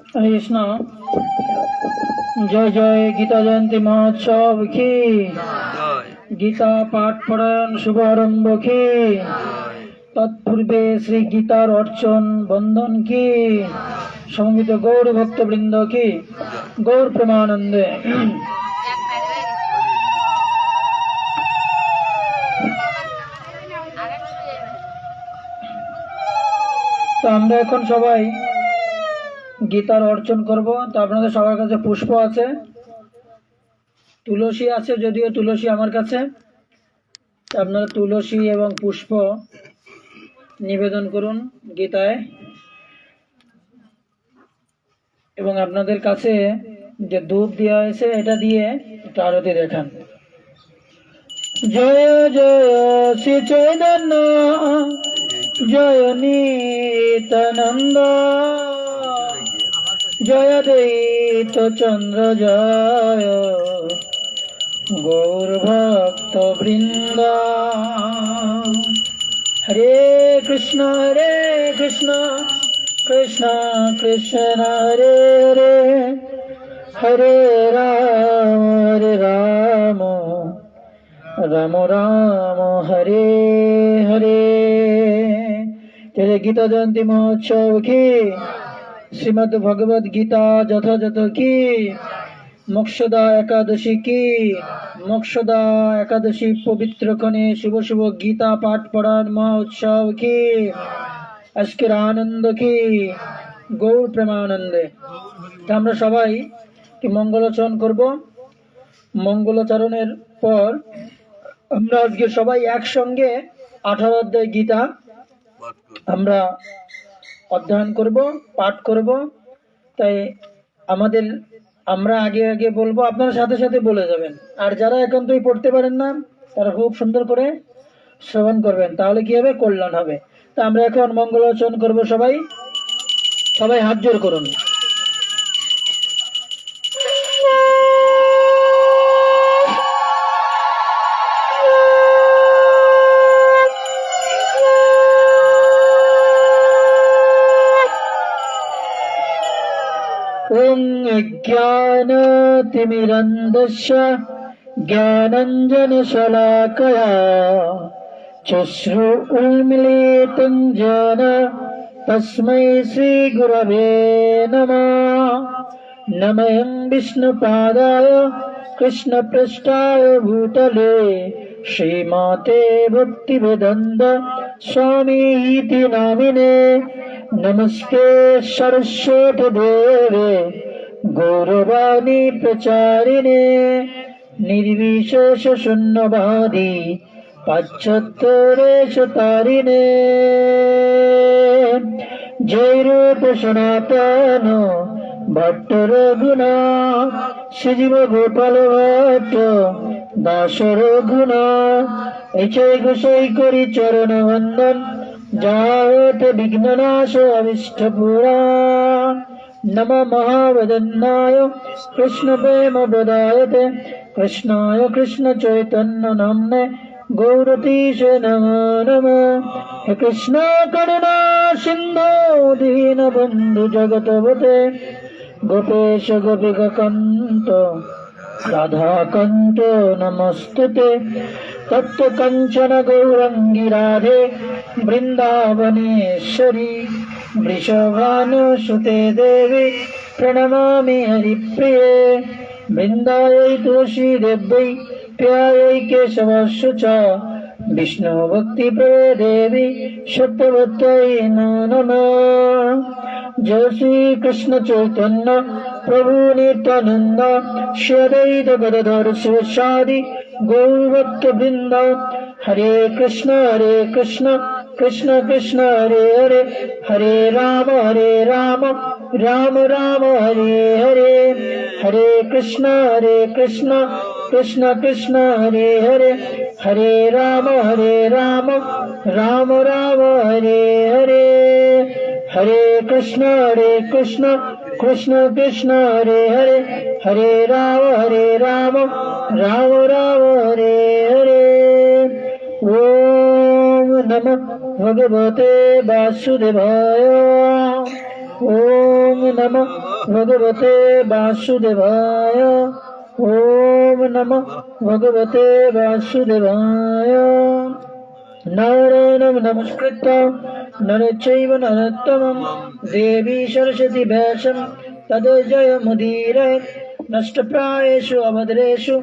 हरे कृष्ण। जय जय गीता जयंती महोत्सव की, गीता पाठ पढ़ायन शुभारंभ की, तत्पूर्वे श्री गीतार अर्चन बंधन की, समवेत गौर भक्त वृंद की गौर प्रेमानंदे। तो আমরা এখন সবাই গীতার অর্চন করব। তো আপনাদের সবার কাছে পুষ্প আছে, তুলসী আছে, যদিও তুলসী আমার কাছে। আপনারা তুলসী এবং পুষ্প নিবেদন করুন গীতায়, এবং আপনাদের কাছে যে ধূপ দেওয়া হয়েছে এটা দিয়ে একটু আরতি দেখান। জয় জয় শ্রী চৈতন্য জয় নিত্যানন্দ জয় দ্বৈত চন্দ্র জয় গৌর ভক্ত বৃন্দ। হরে কৃষ্ণ কৃষ্ণ কৃষ্ণ হরে হরে, হরে রাম রাম রাম হরে হরে। जय गीता जयंती महोत्सव की, श्रीमद् भगवद गीता যথাযথ की, मोक्षदा एकादशी की, मोक्षदा एकादशी पवित्र क्षणे शुभ शुभ गीता पाठ पढ़ान महोत्सव की, আজকের আনন্দ কি গৌর প্রেমানন্দে। আমরা সবাই কি মঙ্গলাচরণ করব। মঙ্গলাচরণের পর আমরা আজকে সবাই একসঙ্গে 18 অধ্যায় গীতা আমরা অধ্যয়ন করব, পাঠ করব। তাই আমরা আগে আগে বলবো, আপনারা সাথে সাথে বলে যাবেন। আর যারা একান্তই পড়তে পারেন না তারা খুব সুন্দর করে শ্রবণ করবেন, তাহলে কি হবে, কল্যাণ হবে। তা আমরা এখন মঙ্গলাচরণ করব। সবাই সবাই হাত জোড় করুন। ओम ज्ञानतिमिरन्धस्य ज्ञानञ्जनशलाकया चक्षुरुन्मीलितं येन तस्मै श्रीगुरवे नमः। नमः विष्णुपादाय कृष्णपृष्ठाय भूतले श्रीमते भक्तिवेदान्त स्वामी इति नामिने। नमस्ते सरस्वती देवे गौरवाणी प्रचारिणे निर्विशेष शून्यवादी पाश्चात्य तारिणे। जय रूप सनातन भट्ट रघुना श्रीजीव गोपाल भट्ट दास रघुना ऐचय गोसाई करी चरण वंदन जायत विघ्ननाश अविष्ट पुरा। नम महावदन्नाय कृष्ण प्रेम प्रदायते कृष्णाय कृष्ण चैतन्य नाम्ने गौरतीश नमो नमः। हे कृष्ण करुणा सिंधु दीन बंधु जगतपते गोपेश गोपिकान्त राधाकान्त नमस्तुते। तप्त कंचन गौरंगी राधे वृंदावनेश्वरी वृषभानुसुते देवी प्रणमामि हरिप्रिये। वृंदायै तुलसी देव्यै प्यायै केशवस्य च विष्णु भक्ति देवी सत्यवत्यै नमः। जय श्री कृष्ण चैतन्य प्रभु नित्यानंद श्री अद्वैत गदाधर शिवासादि गौरभक्त वृंद। हरे कृष्ण कृष्ण कृष्ण हरे हरे, हरे राम राम राम हरे हरे। हरे कृष्ण कृष्ण कृष्ण हरे हरे, हरे राम राम हरे हरे। हरे कृष्ण कृष्ण कृष्ण हरे हरे, हरे राम राम हरे हरे। ओम नमः भगवते वासुदेवाय। ওম নমঃ ভগবতে বাসুদেবায়। ওম নমঃ ভগবতে বাসুদেবায়। নারায়ণং নমস্কৃত্য নরচৈব নরোত্তমং দেবী সরস্বতী ব্যাসং ততো জয়मुदीरयेत्। नष्टप्रायेषु अभद्रेषु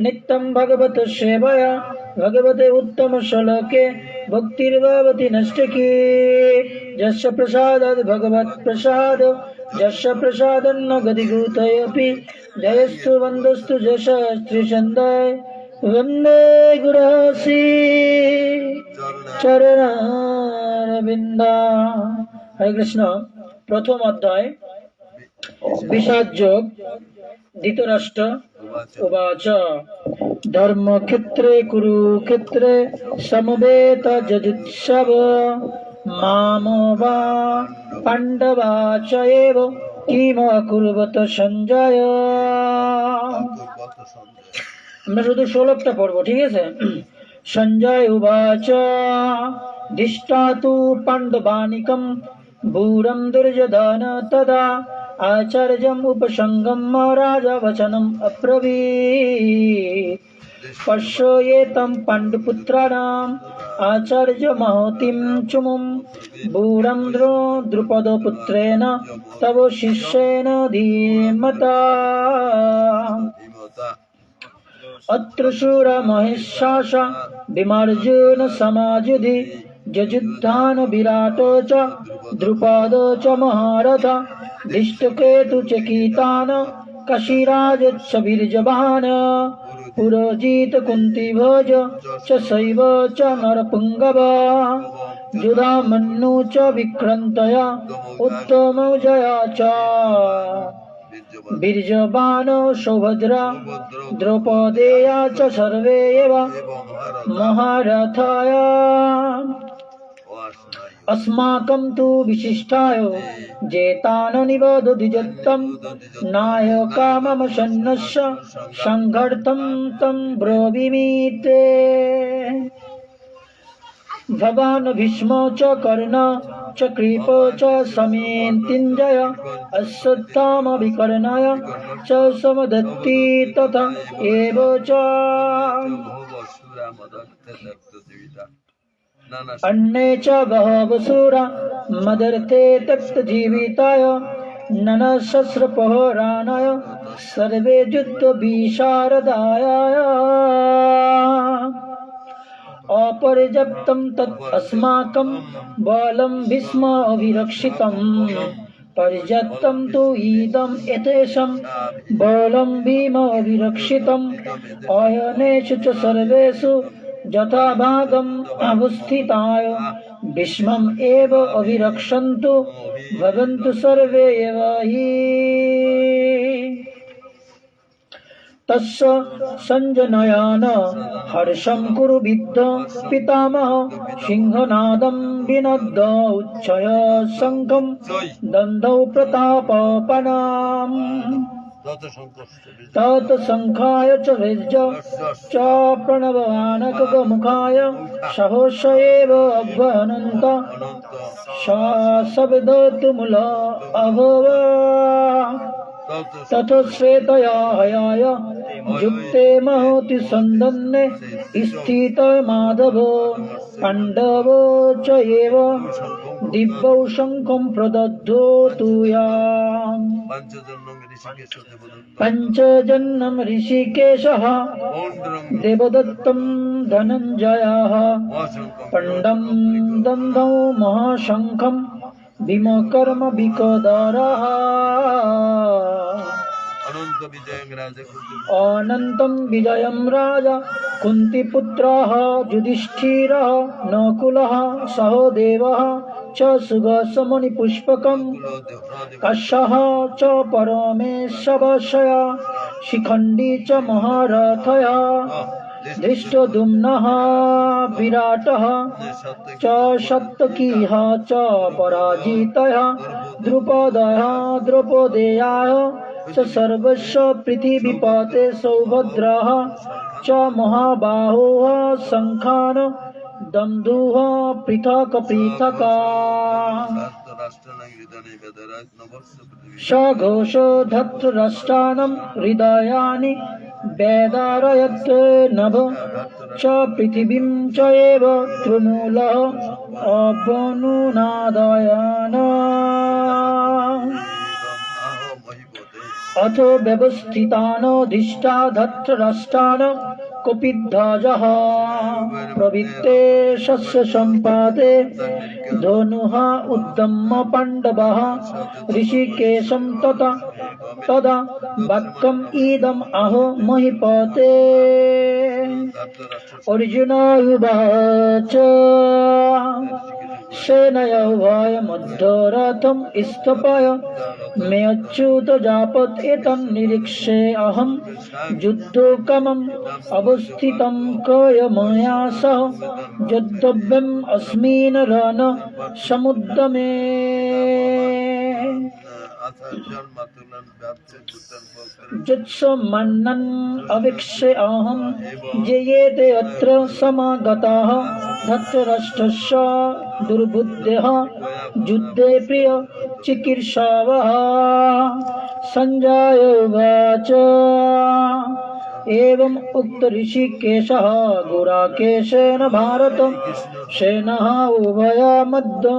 नित्यं भगवत सेवया भगवते उत्तम श्लोके भक्तिर्भवति नष्टकी। यस्य प्रसादात् भगवत् प्रसाद यस्य प्रसादन्न गतिभूतयेऽपि जयस्तु वन्दस्तु यशस्त्रिछन्दः वन्दे गुरश्री চরণারবিন্দা। হরে কৃষ্ণ। প্রথম অধ্যায় বিষাদ যোগ। ধৃতরাষ্ট্র উবাচ ধর্মক্ষেত্রে কুরুক্ষেত্রে সমবেত যজুৎসব মামো বা পাণ্ডবা চ এব কিম অকুর্বত সঞ্জয়। আমরা শুধু শ্লোকটা পড়বো, ঠিক আছে? সঞ্জয় উবাচ দৃষ্টা তু পাণ্ডবানিকম ভূরম দুর্যোধন তদা আচার্যম উপসঙ্গম রাজা বচনম অব্রবীৎ। পশ্যেতম পাণ্ডুপুত্রাণাম আচার্য মহতিম চুমুম ভূরম দ্রুপদ পুত্রেণ তব শিষ্যেন ধীমতা। अत्र शूर महेशास विमर्जुन समायुधि जयुद्धान विराटो च द्रुपदो च महारथ धृष्टकेतु च कीतान कशिराज च वीर्यवान् पुरोजित कुन्तीभोज च शैव च नरपुङ्गव युधामन्यु च विक्रन्तया उत्तमौजया च बीर्यवान् सौभद्रा द्रौपदेया च सर्वे एव महारथाय। अस्माकं तु विशिष्टाय जेतान निबोधुदिजत्तं नायका मम सन्नस्य संघर्तं तं ब्रवीमीते। भवान् भीष्मो च कर्ण च कृपो च समेतिञ्जय अश्वत्थामा विकर्णय च समदत्ति तथा एव च अन्ये च बहवो शूरा मदर्थे त्यक्तजीविताय ननशस्त्रप्रहराणाय सर्वे युद्धविशारदाय। अपर्याप्तं तत् अस्माकं बलं भीष्म अभिरक्षितं पर्याप्तं तु इदम् एतेषां बलं भीम अभिरक्षितम् अयनेषु च सर्वेषु यथाभागम् अवस्थिताय भीष्मम् एव अभिरक्षन्तु भवन्तु सर्वे एव हि। तस्य सञ्जनयन हर्षं कुरु विद्ध पितामह सिंहनादं विनद्द उच्चय शङ्खं दन्दौ प्रतापपनाम्। तत् शङ्खाय च वेज्ज च प्रणवानकमुखाय सहोष एव अभ्यनन्त शब्दतुमुल अभवत्। तथ श्वेतया हयाय युक्ते महति सन्दन्ने स्थित माधवो पाण्डवो च एव दिव्यौ शङ्खं प्रदद्धो तुयाम्। पञ्चजन्यं ऋषिकेशः देवदत्तं धनञ्जयः पण्डं दन्दौ महाशङ्खं भीमकर्म विकदरः। अनन्तं विजयं राजा कुन्तीपुत्रः युधिष्ठिरः नकुलः सहदेवः च सुगसमुनिपुष्पकं कश्यपः च परमेशवशया शिखण्डी च महारथया धृष्टद्युम्नः विराटः च शतकीः च पराजितः द्रुपदः द्रौपदेयाः च सर्वस्य पृथिवीपते सौभद्रः च महाबाहुः शङ्खान् दन्धुः पृथक् पृथक्। सघोषो धर्तराष्ट्राणां हृदयानि वेदारयत् नभ च पृथिवीं च एव तृणूलः अवनुनादयन् अथो व्यवस्थितानोधिष्ठा धर्तराष्ट्रान् कपिध्वजः प्रवृत्ते शस्य सम्पादे धनुः उद्दम्य पाण्डवः ऋषिकेशं तदा वाक्यम् इदम् आहो महीपते अर्जुन उवाच सेनया उभयमध्वरथं स्थापय मे अच्युत जापत् एतन्निरीक्ष्य अहं युद्धोपक्रमम् अवस्थितं कय मया सह योद्धव्यम् अस्मिन् रणसमुद्यमे जुत्समन्नन् अवीक्ष्य अहं जयेते अत्र समागताः धर्तराष्ट्रस्य दुर्बुद्धयः युद्धे प्रिय चिकीर्षवः सञ्जय उवाच एवम् उक्त ऋषिकेशः गुडाकेशेन भारत सेनः उभयमध्ये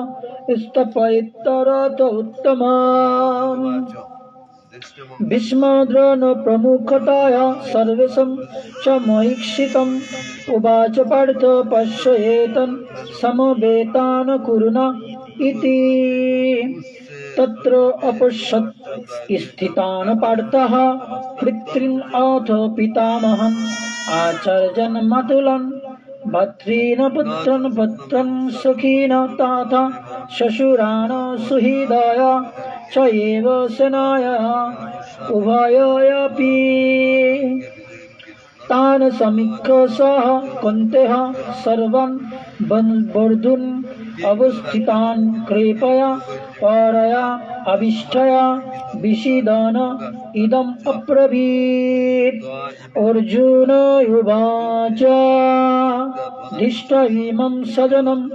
स्थपयितरथ उत्तमम् भीष्मद्रोण प्रमुखतया सर्वेषां च महीक्षितम् उवाच पार्थ पश्य एतान् समवेतान् कुरुना इति तत्र अपश्यत् स्थितान् पार्थः पितॄन् अथ पितामहम् आचार्यान् मातुलान् भर्तॄन् पुत्रान् पौत्रान् सखीन् तथा श्वशुरान् सुहृदान् च एव सेनायाः उभयोरपि तान् समीक्ष्य सः कुन्तेः सर्वान् बन्धून् अवस्थितान् कृपया परया अभिष्टया विषीदन् इदम् अब्रवीत् अर्जुन उवाच दृष्ट्वा इमं सजनं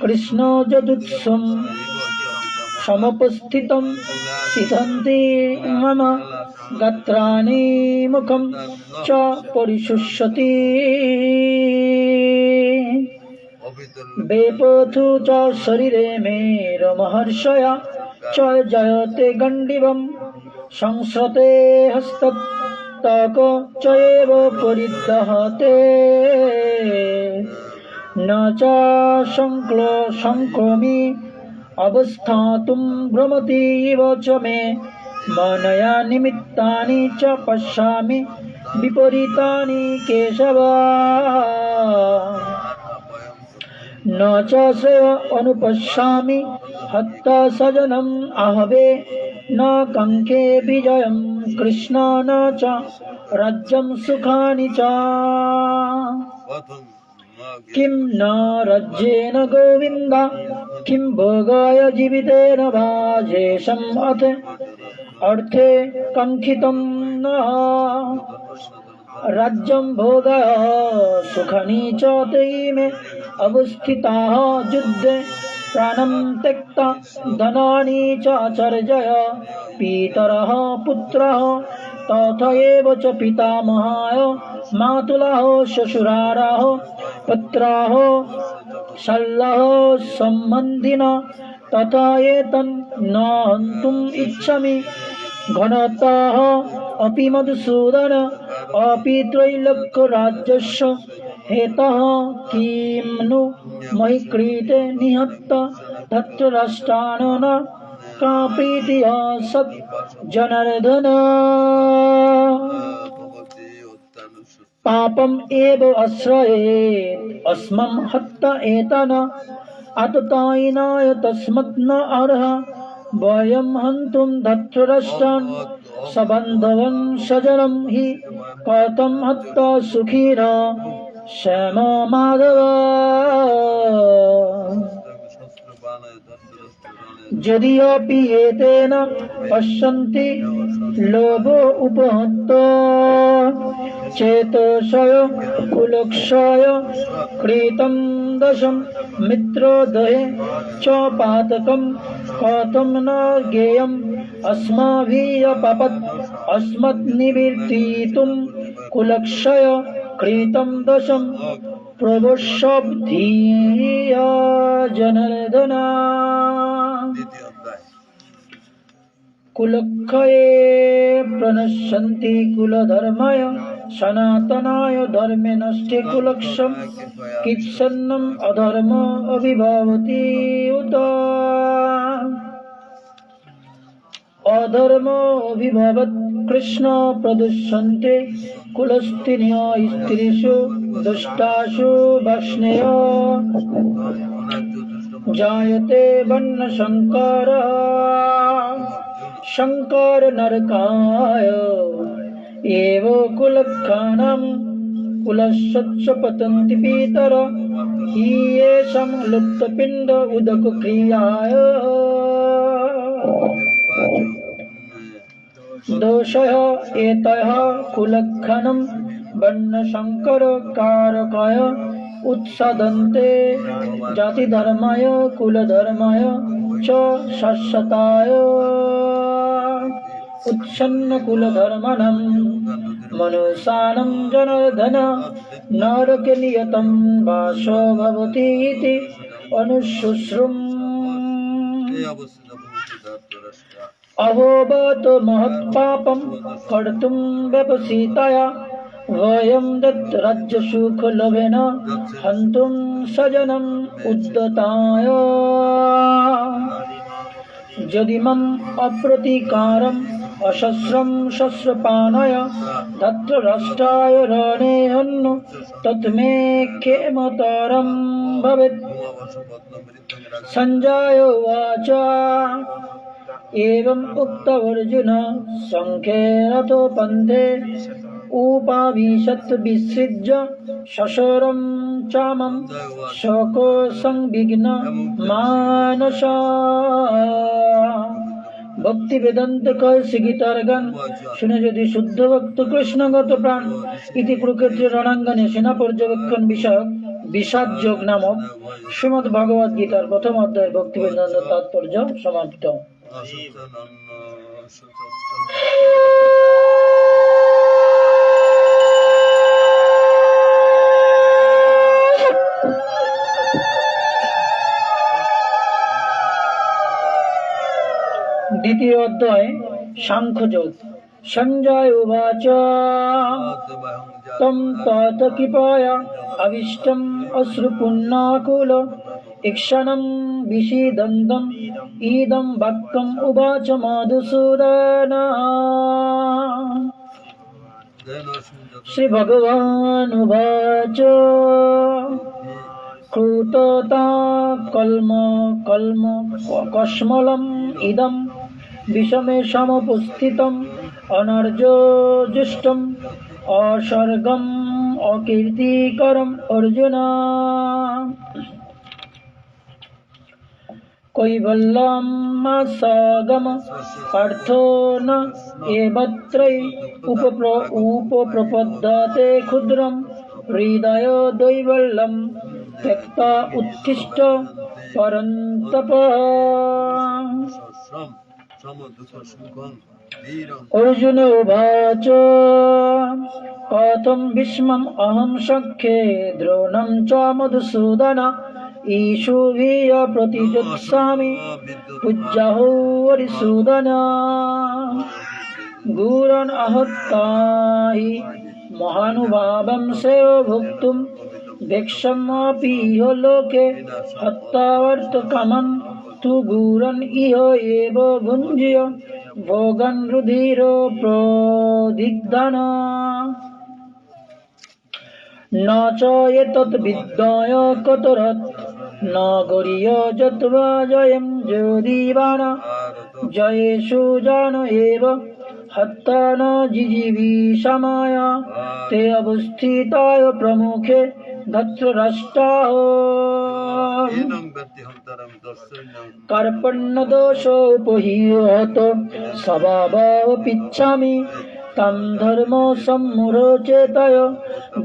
कृष्ण जदुत्सं समुपस्थितं सिद्धन्ति मम गात्राणि मुखं च परिशुष्यति वेपथु च शरीरे मे रोमहर्षया च जयते गण्डीवं संस्रते हस्तत्तक च एव परिदहते न च संक्रोमि अवस्थातुं भ्रमति इव च मे मनया निमित्तानि च पश्यामि विपरीतानि केशव न च श्रेय अनुपश्यामि हत्वा सजनम् आहवे न काङ्क्षे विजयं कृष्ण न च राज्यं सुखानि च किं न राज्येन गोविन्द किं भोगाय जीवितेन वा येषाम् अर्थे काङ्क्षितं न राज्यं भोगः सुखानि च ते मे अवस्थिताः युद्धे प्राणं त्यक्ता धनानि च आचर्य पितरः पुत्रः तथा एव च पितामहाः मातुलः श्वशुराः पुत्राः शल्यः सम्बन्धिनः तथा एतान् न हन्तुम् इच्छामि घनतः अपि मधुसूदन अपि त्रैलोक्यराज्यस्य हेतः किं नु मयि कृते निहत्य धर्तराष्ट्रान् न का प्रीतिः सत् जनार्दन पापम् एव आश्रयेत् अस्मं हत्या एतान् आततायिनाय तस्मात् न अर्हा वयं हन्तुं धर्तराष्ट्रान् सबन्धवन् सजनं हि कथं हत्वा सुखिनः श्याम माधव यद्यपि एतेन पश्यन्ति लोभो उपहत चेतसय कुलक्षय कृतं दशं मित्रोदये च पातकं कथं न ज्ञेयम् अस्माभिरपपत् अस्मन्निवर्तितुं कुलक्षय कृतं दशं प्रवशब्धिय जनार्दन कुलक्षये प्रणश्यन्ति कुलधर्माय सनातनाय धर्मे नष्टे कुलक्षं कित्सन्नम् अधर्म अभिभवति उत अधर्म अभिभवत् कृष्ण प्रदुष्यन्ते कुलस्त्रिन्य स्त्रीषु दुष्टासु वैष्णय जायते वर्णशङ्करः शङ्कर नरकाय एव कुलक्षाणां कुलस्य पतन्ति पितर येषां लुप्तपिण्ड उदकक्रियाय दोषः एतः कुलक्षणं वर्णशङ्करकारकाय उत्सदन्ते जातिधर्माय कुलधर्माय च शाश्वताय उत्सन्न कुलधर्मणं मनुष्याणां जनार्दन नरके नियतं वासो भवति इति अनुशुश्रुम् अहोबत महत्पापं कर्तुं व्यवसितया वयं दत्त राज्यसुखलोभेन हन्तुं स्वजनम् उद्यताय यदि मम अप्रतीकारम् अशस्त्रं शस्त्रपाणाय धृतराष्ट्राय रणे हन्नु तत् मे क्षेमतरं भवेत्। संजय उवाच एवम् उक्तवर्जुन सङ्ख्ये रथोपन्थे उपाविशत् विसृज्य शशरं चामं शोको संविघ्न मानसा भक्ति वेदांत कौशिकीतर्गन শুনে যদি শুদ্ধ ভক্ত কৃষ্ণগত প্রাণ ইতি কুরুক্ষেত্রের রণাঙ্গনে সেনা পর্যবেক্ষণ বিষয়ক বিষাদ যোগ নামক শ্রীমদ্ ভগবদ গীতার প্রথম অধ্যায় ভক্তি বেদান্ত তাৎপর্য সমাপ্ত। দ্বিতীয় অধ্যায় সাংখ্যযোগ। সঞ্জয় উবাচ তম তত কৃপয়া আবিষ্টম অশ্রুপুণ্যাকুল ঈক্ষণং বিষীদন্তম ইদং বাক্যম উবাচ মধুসূদন। শ্রী ভগবান উবাচ ক্রুততা কল্ম কল্ম কস্মলম ইদম বিষমে সমুপস্থিতম অনর্যজুষ্টম অসর্গম অকীর্তিকরম অর্জুন। কৈবল্যম সগম পার্থো ন এবত্রৈ উপপ্রপদ্যতে ক্ষুদ্রম হৃদয় দৈবল্যম त्यक्ता उत्तिष्ठ परन्तप। अर्जुन उवाच कथं भीष्मम् अहं सख्ये द्रोणं च मधुसूदन ईशुभिः प्रतिजोत्स्यामि पूज्याहो वरिसूदन। गुरान् आहत्य हि महानुभावं सेव भोक्तुं भेक्षमपि इह लोके हत्यावर्तकामं तु गुरान् इह एव भुञ्जीय भोगान् रुधिर प्रोदिग्धन्। न च एतत् विद्याय कतरत् न गरीय जत्वा जयं ज्योतिवान् जयेषु जान एव हत्या न जिजीविषामाय ते अवस्थिताय प्रमुखे धृतराष्ट्राः। कार्पण्यदोषोपहीयत स्वभावपिच्छामि तं धर्मसम्मुरचेतय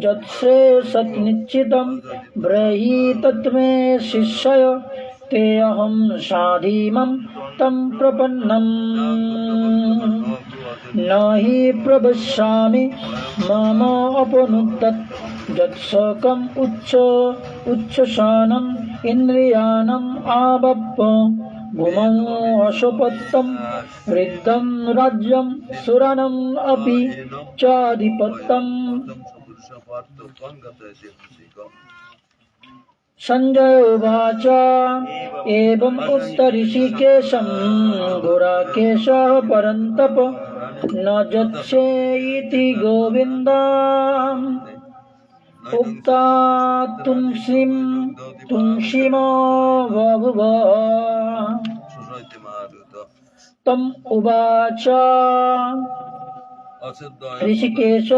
यत्श्रेयसन्निश्चितं ब्रही तत् मे शिष्यय ते अहं साधीमं तं प्रपन्नं न हि प्रवक्ष्यामि मम अपनुद्यत् यत्सकम् उच्छ्वसनम् इन्द्रियाणाम् आवप्य भूमौ अशुपत्तं वृद्धं राज्यं सुरानम् अपि चाधिपत्यम्। संजय उवाच एवम् उक्त ऋषिकेशं गुराकेशः परन्तप न जत्से इति गोविन्दम् उक्ता तुंसिमो बभूव। तम् उवाच ऋषिकेश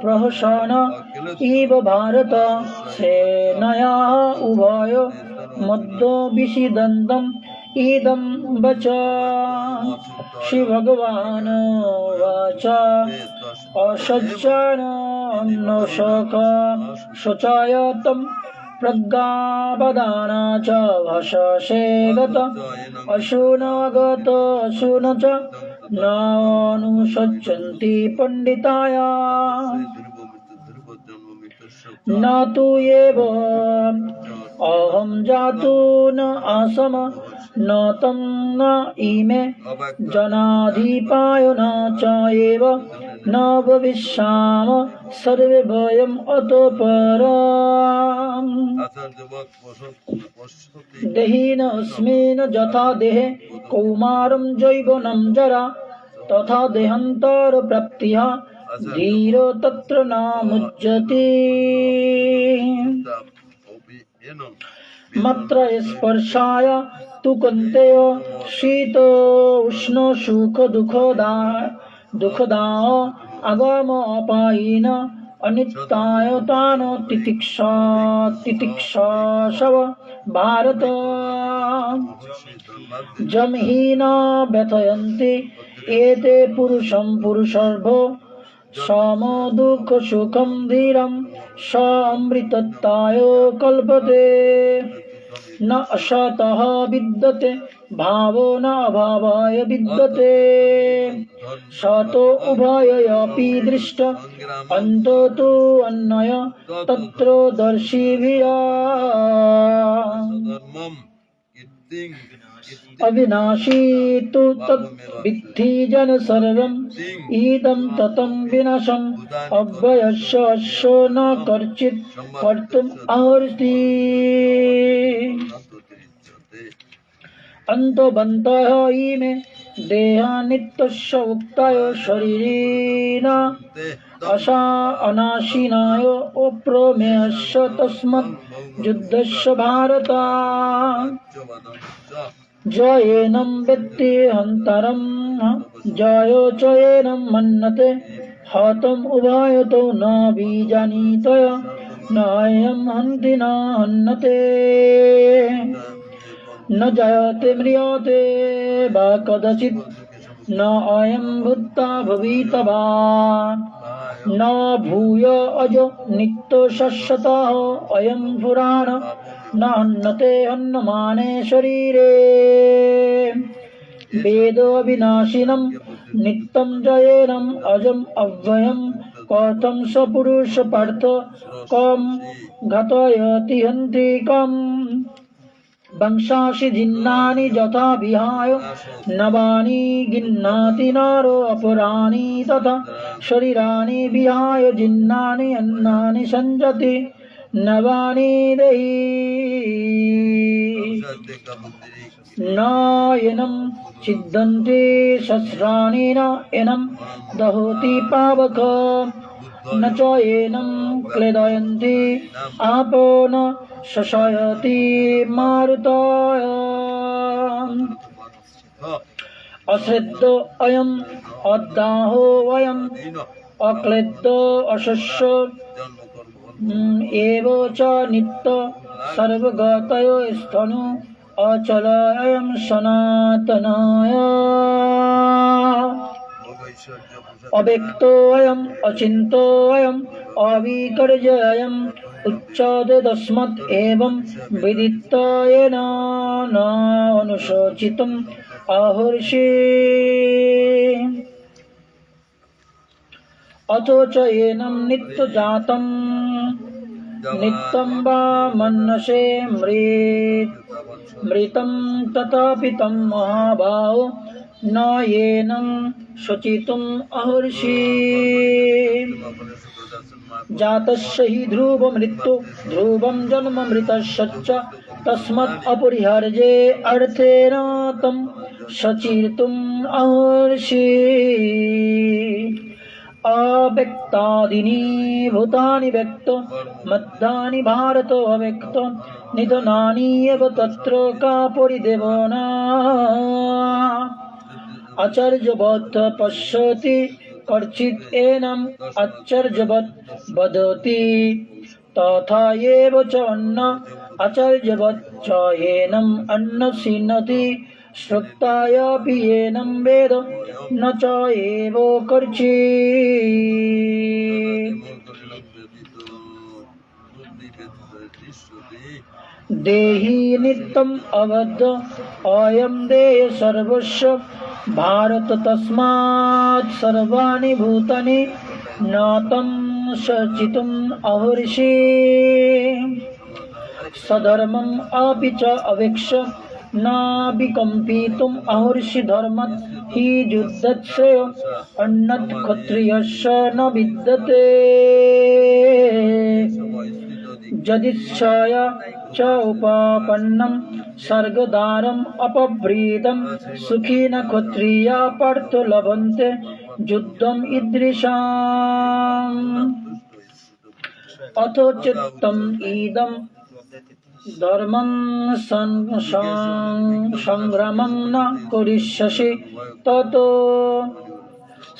प्रहसन इव भारत सेनया उभय मध्ये विषीदन्तम् इदं वच। श्रीभगवान् उवाच असज्जनोषक शोचाय तं प्रज्ञापदाना च भाषसे गत अशुनगत अशुन च नानुशोचन्ति पंडिताया न तु एव अहं जातु न आसम न तं न इमे जनाधिपाय न च एव न भविष्याम सर्वे भयम् अतो परम्। देहिनोऽस्मिन् यथा देहे कौमारं यौवनं जरा तथा देहान्तर प्राप्तिः धीर तत्र न मुच्यते। मात्र स्पर्शाय तु कौन्तेय शीत उष्ण सुख दुःखदा आगम अपायिन अनित्यायतान तितिक्षासव भारत। जं हि न व्यथयन्ति एते पुरुषं पुरुषर्भो सम दुःख सुखं धीरं स अमृतत्वाय कल्पते। न असतः विद्यते भावो न अभावाय विद्यते सतो उभयमपि दृष्ट अन्तो तु अन्वय तत्र दर्शिभिः। अविनाशी तु तद्विद्धि जन सर्वम् इदं ततं विनाशम् अव्ययस्य अस्य न कर्चित् कर्तुम् अर्हति। अन्तवन्तः इमे देहा नित्यस्य उक्ताय शरीरिण अनाशिनाय अप्रमेयस्य तस्मात् युद्धस्य भारत। जयेनं वेत्ति हन्तरं जयो च येनं मन्यते हतम् उभयतो न बीजानीतय न अयं हन्ति न हन्यते। न जयते म्रियते वा कदाचित् न अयं भूत्वा भवितव्या न भूय अजो नित्यो शाश्वतः अयं पुराण न हन्यते हन्यमाने शरीरे। वेदो अविनाशिनं नित्यं जयेनम् अजम् अव्ययं कथं स पुरुष पार्थ कं घातयति हन्तिकम्। वंशांसि जिन्नानि यथा विहाय नवानि गृह्णाति नरो अपराणि तथा शरीराणि विहाय जिन्नानि अन्नानि सञ्जति नवानि देहि। नयनं छिद्यन्ते शस्त्राणि न एनं दहोति पावक न च एनं क्लेदयन्ति आपो न शशयति मारुताय। अश्रद्धो अयम् अदाहो अयम् अक्लेदो अशस्य एव च नित्य सर्वगतयो स्थनु अचल अयं सनातनाय। अव्यक्तो अयम् अचिन्तो अयम् अविकर्य अयम् उच्यते तस्मात् एवं विदित्य येन न अनुशोचितम् आहर्षि अथो च एनं नित्यजातं नित्यं वा मन्यसे मृतं तथापि तं महाभावो न येनं शोचितुम् अर्हसि जातस्य हि ध्रुवमृत्यु ध्रुवं जन्ममृतस्य च तस्मात् अपरिहार्ये अर्थेन तं शोचितुम् अर्हसि अव्यक्तादीनि भूतानि व्यक्तो मद्यानि भारत अव्यक्तो निधनानि एव तत्र का परिदेवना आचार्यवत् पश्यति कश्चित् एनम् आचार्यवत् वदति तथा एव च अन्न आचार्यवत् च एनम् अन्नशिनति श्रुतायापि एनं वेद न च एव कर्चित् देहि नित्यम् अवद्ध अयं देह सर्वस्य भारत तस्मात् सर्वाणि भूतानि न तं शोचितुम् अर्हसि सधर्मम् अपि च अवेक्ष्य न विकम्पितुम् अर्हसि धर्मात् हि युद्धश्रेयो अन्यत् क्षत्रियस्य न विद्यते यदिच्छया च उपपन्नं सर्गदारम् अपभ्रीतं सुखी न क्षत्रिया पार्थ लभन्ते युद्धम् ईदृशाम् अथो चित्तम् इदं धर्मं संग्रामं न करिष्यसि ततो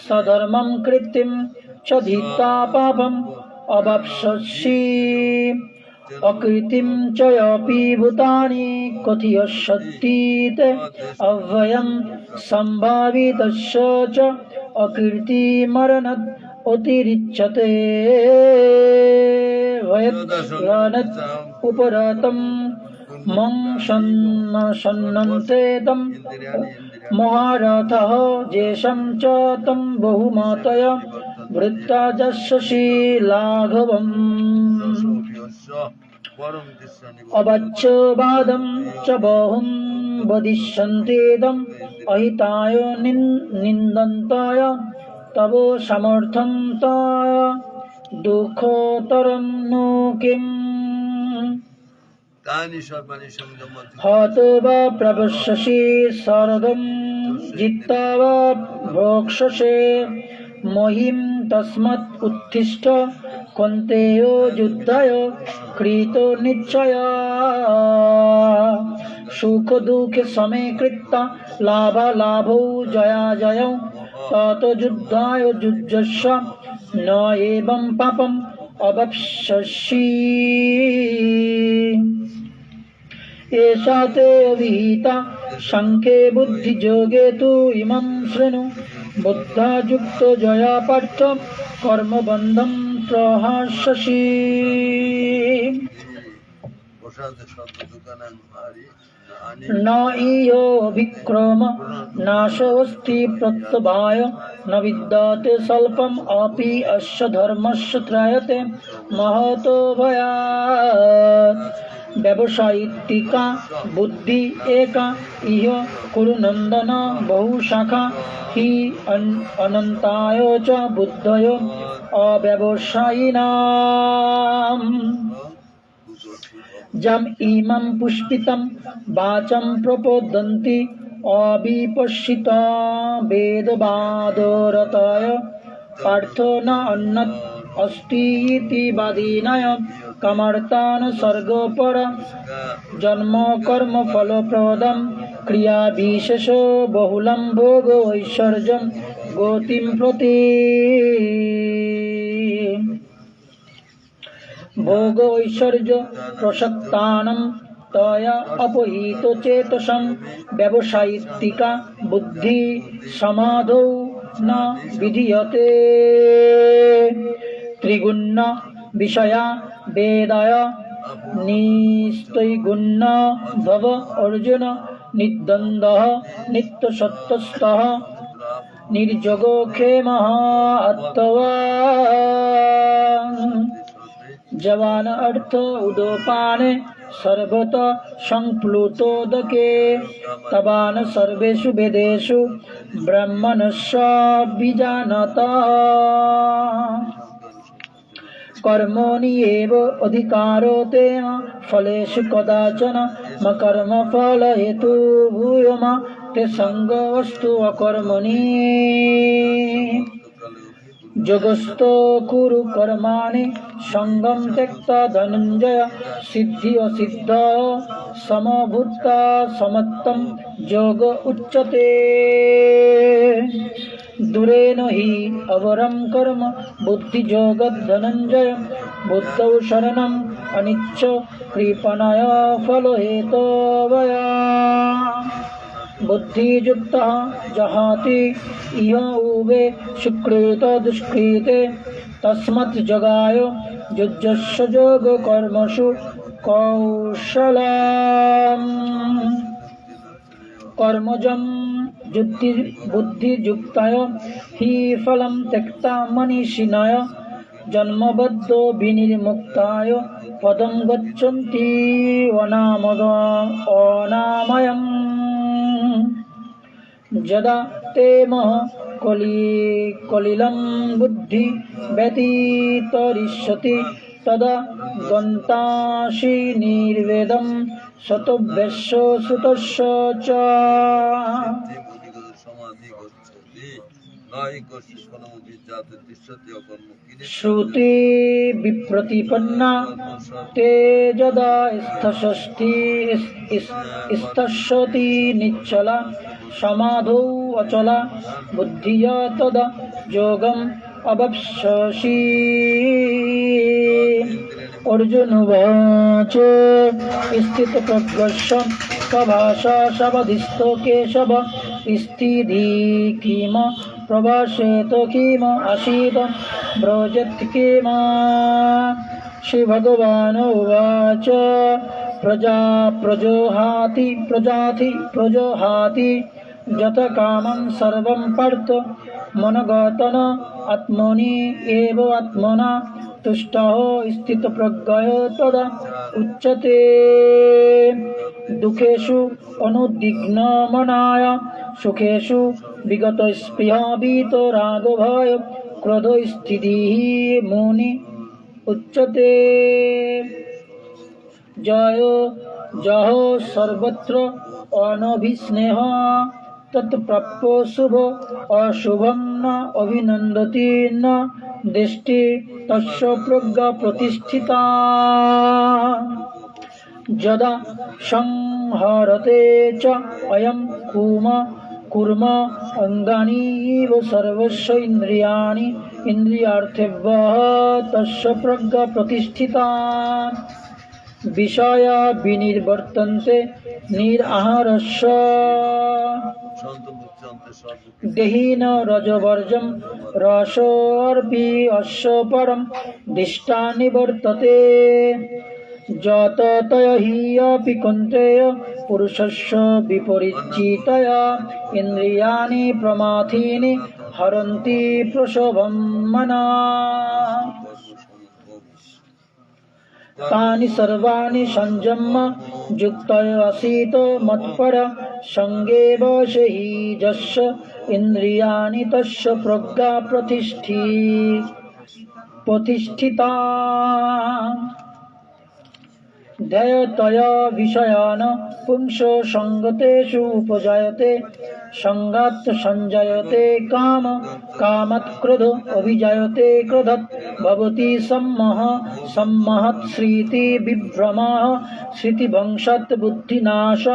सधर्मं कृतिं च धित्वा पापम् अवाप्स्यसि अकृतिं च अपि भूतानि कथयिष्यति अव्ययं सम्भावितस्य च अकृतिमरणत् अतिरिच्यते वयत् उपरतं मं सन्नन्ते तं महारथः जेषं च तं बहुमतय वृत्ता जस्यसि लाघवम् अवच्यवादं च बहुं वदिष्यन्तेदम् अहिताय निन्दन्ताय तव समर्थं ताय दुःखोत्तरं नु किम् हतो वा प्रवश्यसि शरदं जित्वा वा भोक्ष्यसे महिं तस्मात् उत्तिष्ठ कौन्तेय युद्धाय कृतो निश्चया सुख दुःख समे कृत्वा लाभालाभौ जयाजयौ ततो युद्धाय युज्यस्व न एवं पापम् अवाप्स्यसि एषा ते विहिता सांख्ये बुद्धियोगे तु इमं शृणु बुद्धा युक्तो जया पार्थ कर्मबन्धं प्रहास्यसि न इयो विक्रम नाशोऽस्ति प्रत्यवाय न विद्यते स्वल्पम् अपि अस्य धर्मस्य त्रायते महतो भयात् व्यवसायिका बुद्धि एका इह कुरुनन्दन बहुशाखा हि अनन्ताय च बुद्धयो अव्यवसायिनाम् जम इमं पुष्पितं वाचं प्रपोदन्ति अविपश्चिता वेदवादरताय पार्थो न अन्नत् अस्ति इति वादिनाय कामार्थानुसर्गपर जन्म कर्म फलप्रदं क्रियाविशेष बहुलं भोग ऐश्वर्यं गतिं प्रति भोग ऐश्वर्य प्रसक्तानं तया अपहितो चेतसं व्यवसायिका बुद्धि समाधौ न विधीयते त्रिगुण विषया वेदाय निस्त्रिगुण भव अर्जुन নিদ্বন্দ্বঃ নিত্যসত্যস্তঃ निर्जगो क्षेमः अत्तवान् जवान अर्थ उदोपाने सर्वतः संप्लुतोदके तवान सर्वेषु वेदेषु ब्रह्मणस्य विजानतः कर्मणि एव अधिकारो तेन फलेषु कदाचन मकर्म फल हेतु भूयम ते संगवस्तु अकर्मणि जोगस्तो कुरु कर्माणि संगम त्यक्ता धनंजय सिद्धि असिद्ध समभूता समत्तम जोग उच्यते दूरेन हि अवरम कर्म बुद्धि जोगत धनंजय बुद्धौ शरणम अनिच्छ कृपणाय फल हेतवया बुद्धियुक्तः जहाति इह उभे सुकृत दुष्कृते तस्मत् जगाय युज्यस्य योग कर्मसु कौशलम् कर्मजं बुद्धियुक्ताय हि फलं त्यक्ता मनीषिणाय जन्मबद्धो विनिर्मुक्ताय पदं गच्छन्ति अनामयम् यदा ते मह कलिलं बुद्धि व्यतीतरिष्यति तदा गन्तासि निर्वेदं सतोभ्यस्य सुतस्य च श्रुति विप्रतिपन्ना ते यदा स्थसति निश्चला समाधौ अचला बुद्धिया तदा योगम् अवाप्स्यसि अर्जुन उवाच स्थितप्रज्ञस्य स्वभाषा शबधिस्तो केशव स्थिति किम प्रभाषेत किम आसीत् ब्रजेत् किम श्रीभगवान् उवाच प्रजाति यत कामं सर्वं पार्थ मनगतन आत्मनि एव आत्मना तुष्टः स्थितप्रज्ञः तदा उच्यते दुःखेषु अनुद्विग्नमनाय सुखेषु विगतस्पृहः वीतरागभय क्रोधस्थितिः मुनि उच्यते जयो सर्वत्र अनभिस्नेहः तत्प्राप्यो शुभ अशुभं न अभिनन्दति न दृष्टि तस्य प्रज्ञा प्रतिष्ठिता यदा संहरते च अयं कुर्म अंगानि इव सर्वस्य इन्द्रियाणि इन्द्रियार्थेभ्यः तस्य प्रज्ञा प्रतिष्ठिता विषया विनिर्वर्तन्ते निराहारस्य देहिन रजवर्जं रसोऽर्पि अस्य परं दिष्टा निवर्तते जाततया हि अपि कौन्तेय पुरुषस्य विपरीतया इन्द्रियाणि प्रमाथीनि हरन्ति प्रसवं मनः तानि सर्वाणि संयम्य युक्तः आसीत् मत्पर संगे वशे हि यस्य इन्द्रियाणि तस्य प्रज्ञा प्रतिष्ठिता ध्येयतया विषयान् पुंसो संगतेषु उपजायते संगात् संजायते काम कामात् क्रोध अभिजायते क्रोधात् भवति सम्मोह सम्मोहात् स्मृति विभ्रमः स्मृतिभ्रंशात् बुद्धिनाश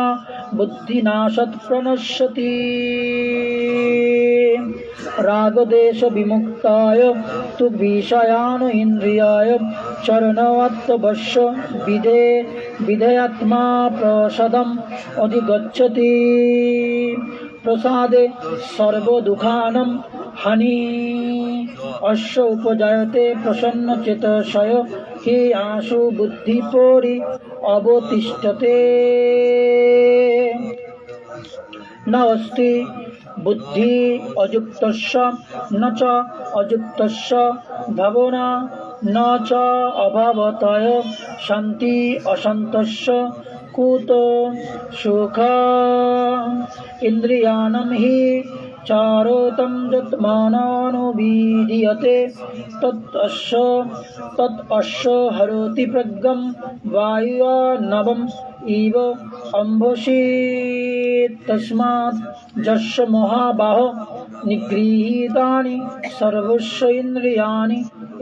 बुद्धिनाशात् प्रणश्यति रागदेश विमुक्ताय तु विषयान् इन्द्रियाय चरणवत्तवश्य विधेयात्मा प्रसादम् अधिगच्छति प्रसादे सर्वदुःखानां हानि अस्य उपजायते प्रसन्नचेतसय हि आशु बुद्धिपरि अवतिष्ठते न अस्ति बुद्धि अयुक्तस्य न च अयुक्तस्य भावना न च अभावतय शान्ति अशान्तस्य कुतो सुख इन्द्रियाणां हि चारोतं यत्मानानुविधीयते तत् अस्य हरोति प्रज्ञं वायुनवम् इव अम्भसि तस्मात् यस्य महाबाहो निगृहीतानि सर्वस्य इन्द्रियाणि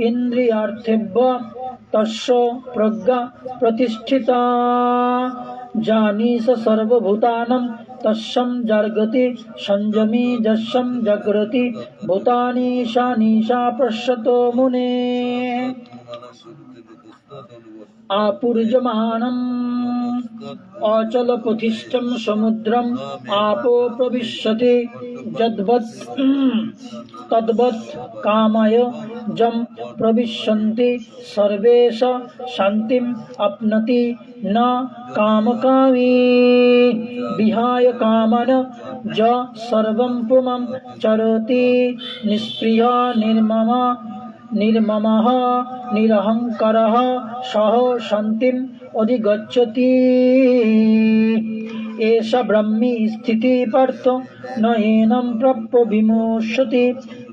इन्द्रियार्थेभ्यः तस्य प्रज्ञा प्रतिष्ठिता जानीष सर्वभूतानां तस्यं जागर्ति संयमी यस्यं जागृति भूतानि सा पश्यतो मुने आपूर्यमानम् अचलप्रतिष्ठं समुद्रम् आपो प्रविशति यद्वत् तद्वत् कामय जं प्रविशन्ति सर्वेश शान्तिम् अपनति न कामकामी विहाय कामन ज सर्वं पुमं चरति निष्प्रिय निर्ममः निरहङ्कारः सः शान्तिम् अधिगच्छति एष ब्रह्मी स्थितिः पार्थ न एनं प्राप्य विमुच्यते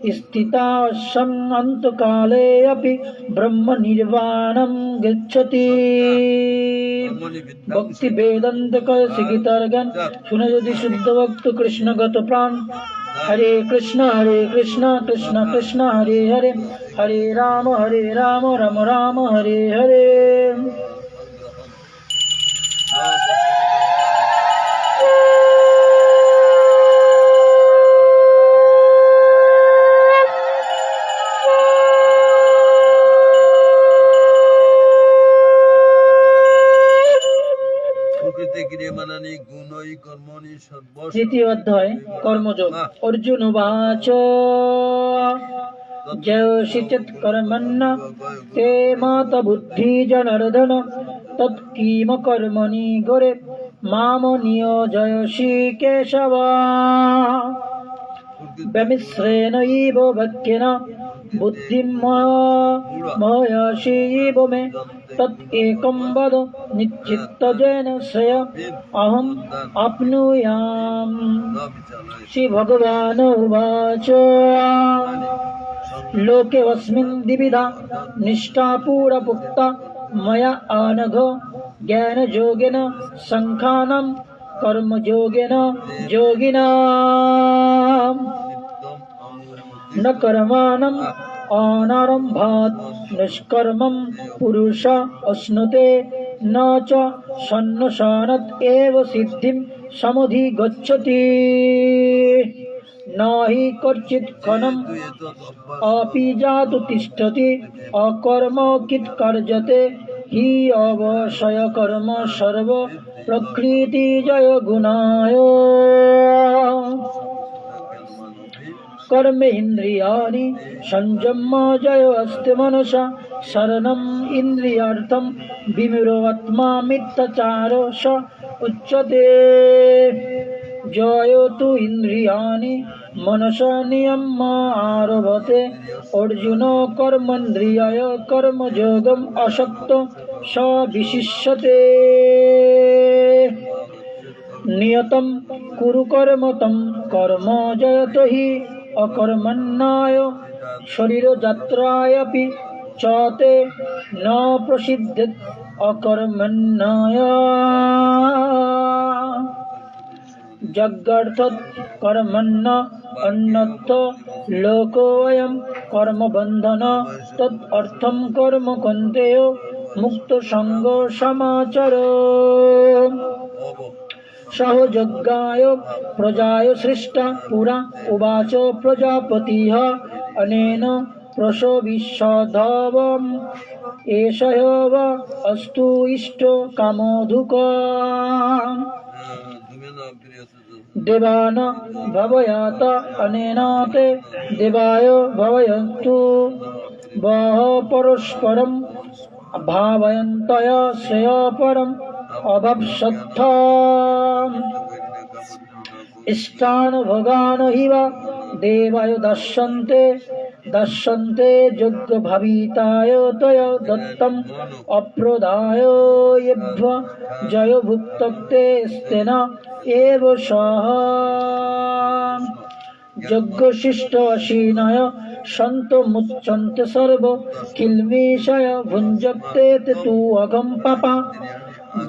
स्थितासन् अन्तकाले अपि ब्रह्मनिर्वाणं गच्छति भक्ति वेदांत गीतार्गन सुने यदि शुद्ध भक्त कृष्णगत प्राण हरे कृष्ण कृष्ण कृष्ण हरे हरे हरे राम राम राम हरे हरे তৃতীয় অধ্যায় কর্মযোগ অর্জুন উবাচ জয়সি চেৎ কর্মণ্য তে মাত বুদ্ধি জনার্দন তৎ কিম কর্মণি গোরে মাম নিয়োজয়সি কেশব ব্যামিশ্রেণৈব বাক্যেন বুদ্ধিম মহয়সীব মে তৎ একং বদ নিশ্চিত্তজেন শ্রেয় অহম আপ্নুয়াম শ্রী ভগবান উবাচ লোকে अस्मिन् द्विविधा निष्ठा पूर्वपुक्ता मया अनघ ज्ञानयोगेन संख्यानां कर्मयोगेन योगिनां न कर्माणम् अनारम्भात् निष्कर्मं पुरुष अश्नुते न च सन्न्यासात् एव सिद्धिं समधिगच्छति न हि कश्चित् क्षणम् अपि जातु तिष्ठति अकर्मकृत् कार्यते हि अवश्यकर्म सर्व प्रकृतिजय गुणाय कर्म इन्द्रियाणि संयम्य अस्ति मनसा शरणम् इन्द्रियार्थं विमुरोऽत्मा मिथ्याचार स उच्यते जयतु इन्द्रियाणि मनसा नियम्य आरभते अर्जुन कर्मेन्द्रियाय कर्मयोगम् असक्तो स विशिष्यते नियतं कुरु कर्म तं कर्म जयतो हि अकर्मण्याय शरीरयात्रायापि च ते न प्रसिद्धेत् अकर्मण्याय जगर्थत् कर्मण्य अन्यत्र लोकोऽयं कर्मबन्धन तत् अर्थं कर्म कौन्तेय मुक्तसंग समाचर सहजज्ञाय प्रजाय सृष्टा पुरा उवाच प्रजापतिः अनेन प्रसविष्यध्वम् एष एव अस्तु इष्टो कामधुक् देवान भवयात अनेन ते देवाय भवयन्तु वः परस्परं भावयन्तय श्रेयःपरम् अभवत्सत् इष्टान भोगान हिव देवाय दर्शन्ते दर्शन्ते यज्ञ भविताय तय दत्तम अप्रदाय येभ्य जय भुक्तक्ते स्तेन एव सह यज्ञशिष्ट अशीनय सन्त मुच्यन्ते सर्व किल्बिषय भुञ्जक्ते ते तु अगम पापा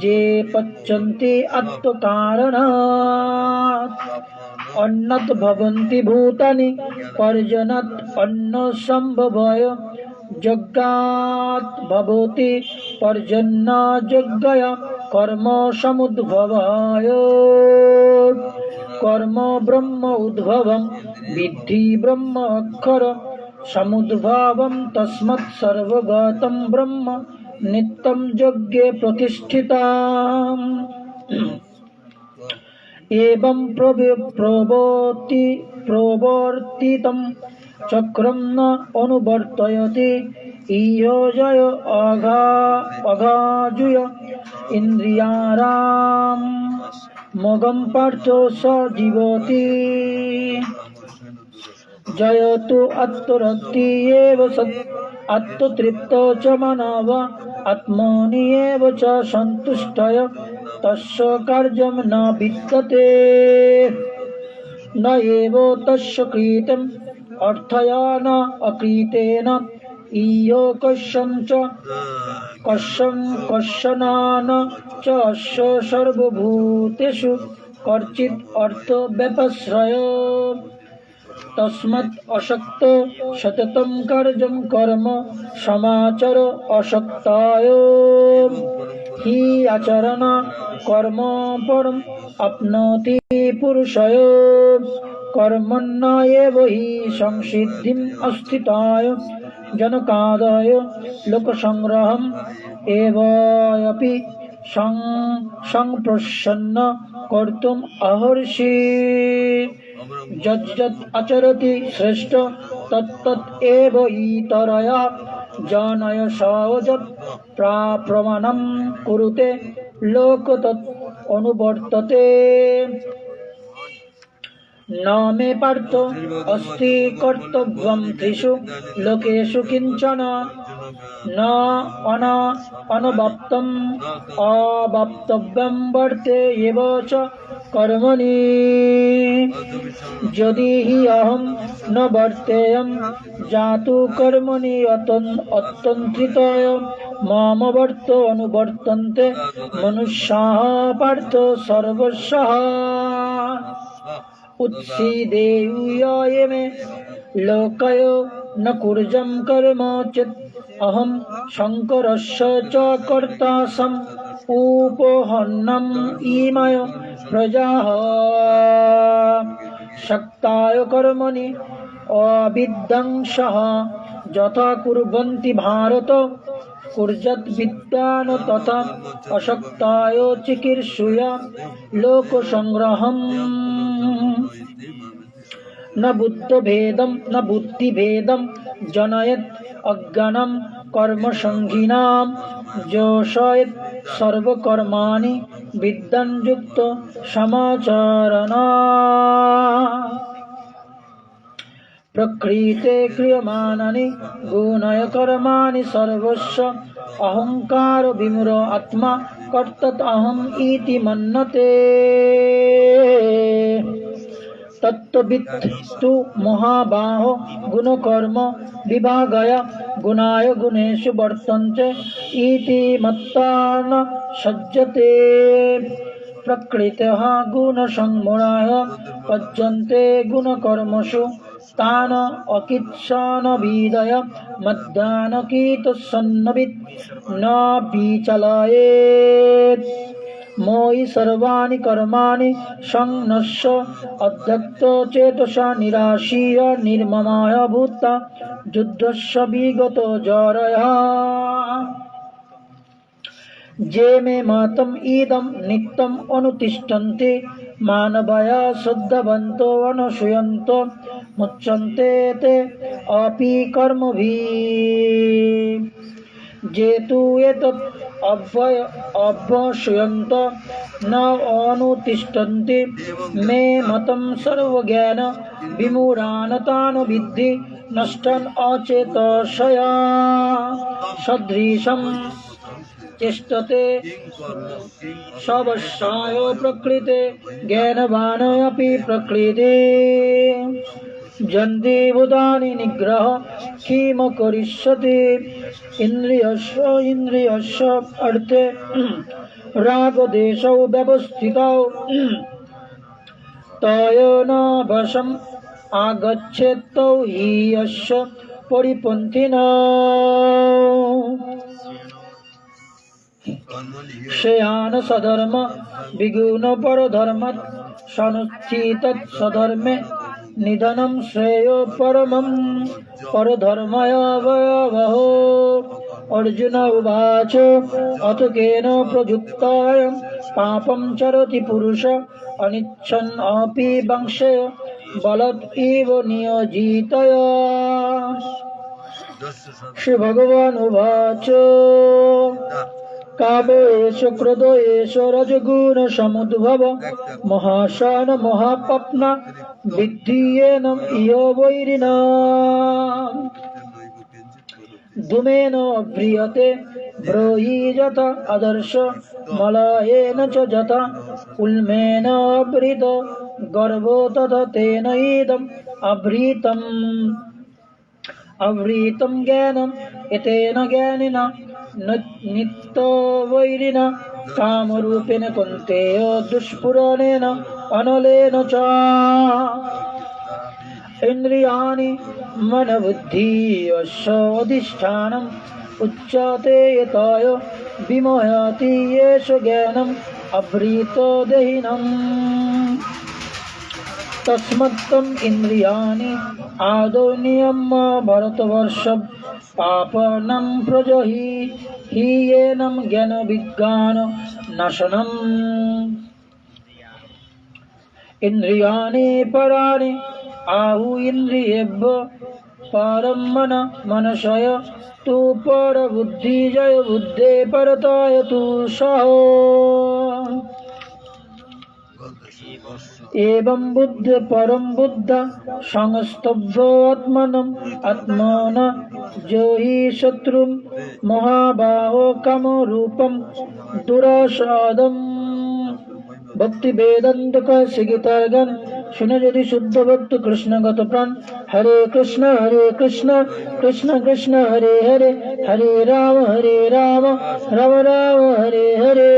जे पच्यन्ते आत्मकारणात् अन्नत् भवन्ति भूतानि पर्जनात् अन्न संभवय यज्ञात् भवति पर्जन्य यज्ञय कर्म समुद्भवाय कर्म ब्रह्म उद्भवं विद्धि ब्रह्म अक्षर समुद्भवं तस्मात् सर्वगतं ब्रह्म नित्यं यज्ञे प्रतिष्ठितम् एवं प्रवर्तितं चक्रं न अनुवर्तयति इयो जय अघाजुय इन्द्रियाराम मगं पार्थो स जीवति जयतु आत्मरति एव सत् आत्मतृप्तो च मानव आत्मनि एव च सन्तुष्टय तस्य कार्यं न विद्यते न एव तस्य कृतम् अर्थया न अकृतेन इयो कश्चन च अस्य सर्वभूतेषु कर्चित् अर्थव्यपश्रय तस्मात् असक्त सततं कार्यं कर्म समाचर असक्ताय हि आचरण कर्म परम् आप्नोति पुरुषय कर्मण्य एव हि संसिद्धिम् अस्थिताय जनकादय लोकसंग्रहम् एवापि संप्रसन्न कर्तुम् अर्हसि यत् आचरति श्रेष्ठ तत्तत् एव इतरया जनय सवजत् प्रमाणं कुरुते लोक तत् अनुवर्तते न मे पार्थ अस्ति कर्तव्यं त्रिषु लोकेषु किंचन न अनवाप्तम् अवाप्तव्यं वर्ते एव च कर्मणि यदि हि अहं न वर्तेयं जातु कर्मणि अतन्त्रिताय मम वर्त अनुवर्तन्ते मनुष्याः पार्थ सर्वशः उत्सीदेयुये मे लोकय न कुर्जं कर्म चेत् अहं शङ्करस्य च कर्ता सम् उपहन्नम् इमय प्रजाः शक्ताय कर्मणि अविद्वंसः यथा कुर्वन्ति भारत कुर्यात् विद्वान् तथा अशक्ताय चिकीर्षुया लोकसंग्रहम् न बुद्धिभेदं जनयेत् अज्ञानं कर्मसङ्गिनां जोषयेत् सर्वकर्माणि विद्वान् युक्तो समाचरणा प्रकृते क्रियमाणानि गुणय कर्माणि सर्वस्य अहंकार विमूढ आत्मा कर्तत् अहम् इति मन्यते तत्त्ववित्तु महाबाहो गुणकर्म विभागय गुणाय गुणेषु वर्तन्ते इति मत्वा न सज्जते प्रकृतः गुणसङ्गुणाः पज्यन्ते गुणकर्मसु तान् अकित्सनविदय मद्दानकीतसन्नवित् न विचलयेत् मोहि सर्वाणि कर्माणि संन्यस्य अध्यक्तचेतसा निराशीय निर्ममाय भूत्वा युद्धस्य विगतो जरयः जे मे मतम् इदं नित्यम् अनुतिष्ठन्ति मानवाः श्रद्धवन्तो अनुसूयन्तो मुच्यन्ते ते अपि कर्मभिः जे तु एतत् अभ्यसूयन्त न अनुतिष्ठन्ति मे मतं सर्वज्ञान विमूढान् तान् विद्धि नष्टान् अचेतसया सदृशं चेष्टते सर्वस्याय प्रकृते ज्ञानवान् अपि प्रकृते जन्ति भूतानि निग्रह किम करिष्यति इन्द्रियस्य अर्थे रागदेशौ व्यवस्थितौ तयोन वशम् आगच्छेत्तौ हि यस्य परिपन्थिनौ श्रेयान् सधर्म विगुण परधर्मात् सनुष्ठितत् सधर्मे निधनं श्रेयो परमं परधर्मयावयवहो अर्जुन उवाच अथ केन प्रयुक्तायं पापं चरति पुरुष अनिच्छन् अपि वंशे बलत् इव नियोजितया श्री भगवान उवाच कामेश क्रोधेश रजगुण समुद्भव महाशान महापप्न विद्धि इह वैरिणा धूमेन व्रियते ब्रूहि यथा आदर्श मलयेन च यथा उल्मेन आवृत गर्भो तथा तेन इदम् आवृतं ज्ञानम् एतेन ज्ञानिना नित्यवैरिणा कामरूपेण कौन्तेय दुष्पूरणेन अनलेन च इन्द्रियाणि मनबुद्धिः अधिष्ठानम् उच्यते यतय विमोहयति येष ज्ञानम् आवृतदेहिनम् तस्मत्तम् इन्द्रियाणि आदौ नियम्य भरतवर्षभ पापनं प्रजहि हि येनं ज्ञानविज्ञान नाशनम् इन्द्रियाणि पराणि आहु इन्द्रियेभ्यो परं मनसय तु परबुद्धिजय बुद्धे परताय तु सः एवं बुद्ध परम बुद्ध संस्तभ्यो आत्मन जो हि शत्रु महाबाहो कामरूपं दुरासादम् भक्ति वेदांत का सिगितागन सुने यदि शुद्ध भक्त कृष्णगत प्राण हरे कृष्ण कृष्ण कृष्ण हरे हरे हरे राम राम राम हरे हरे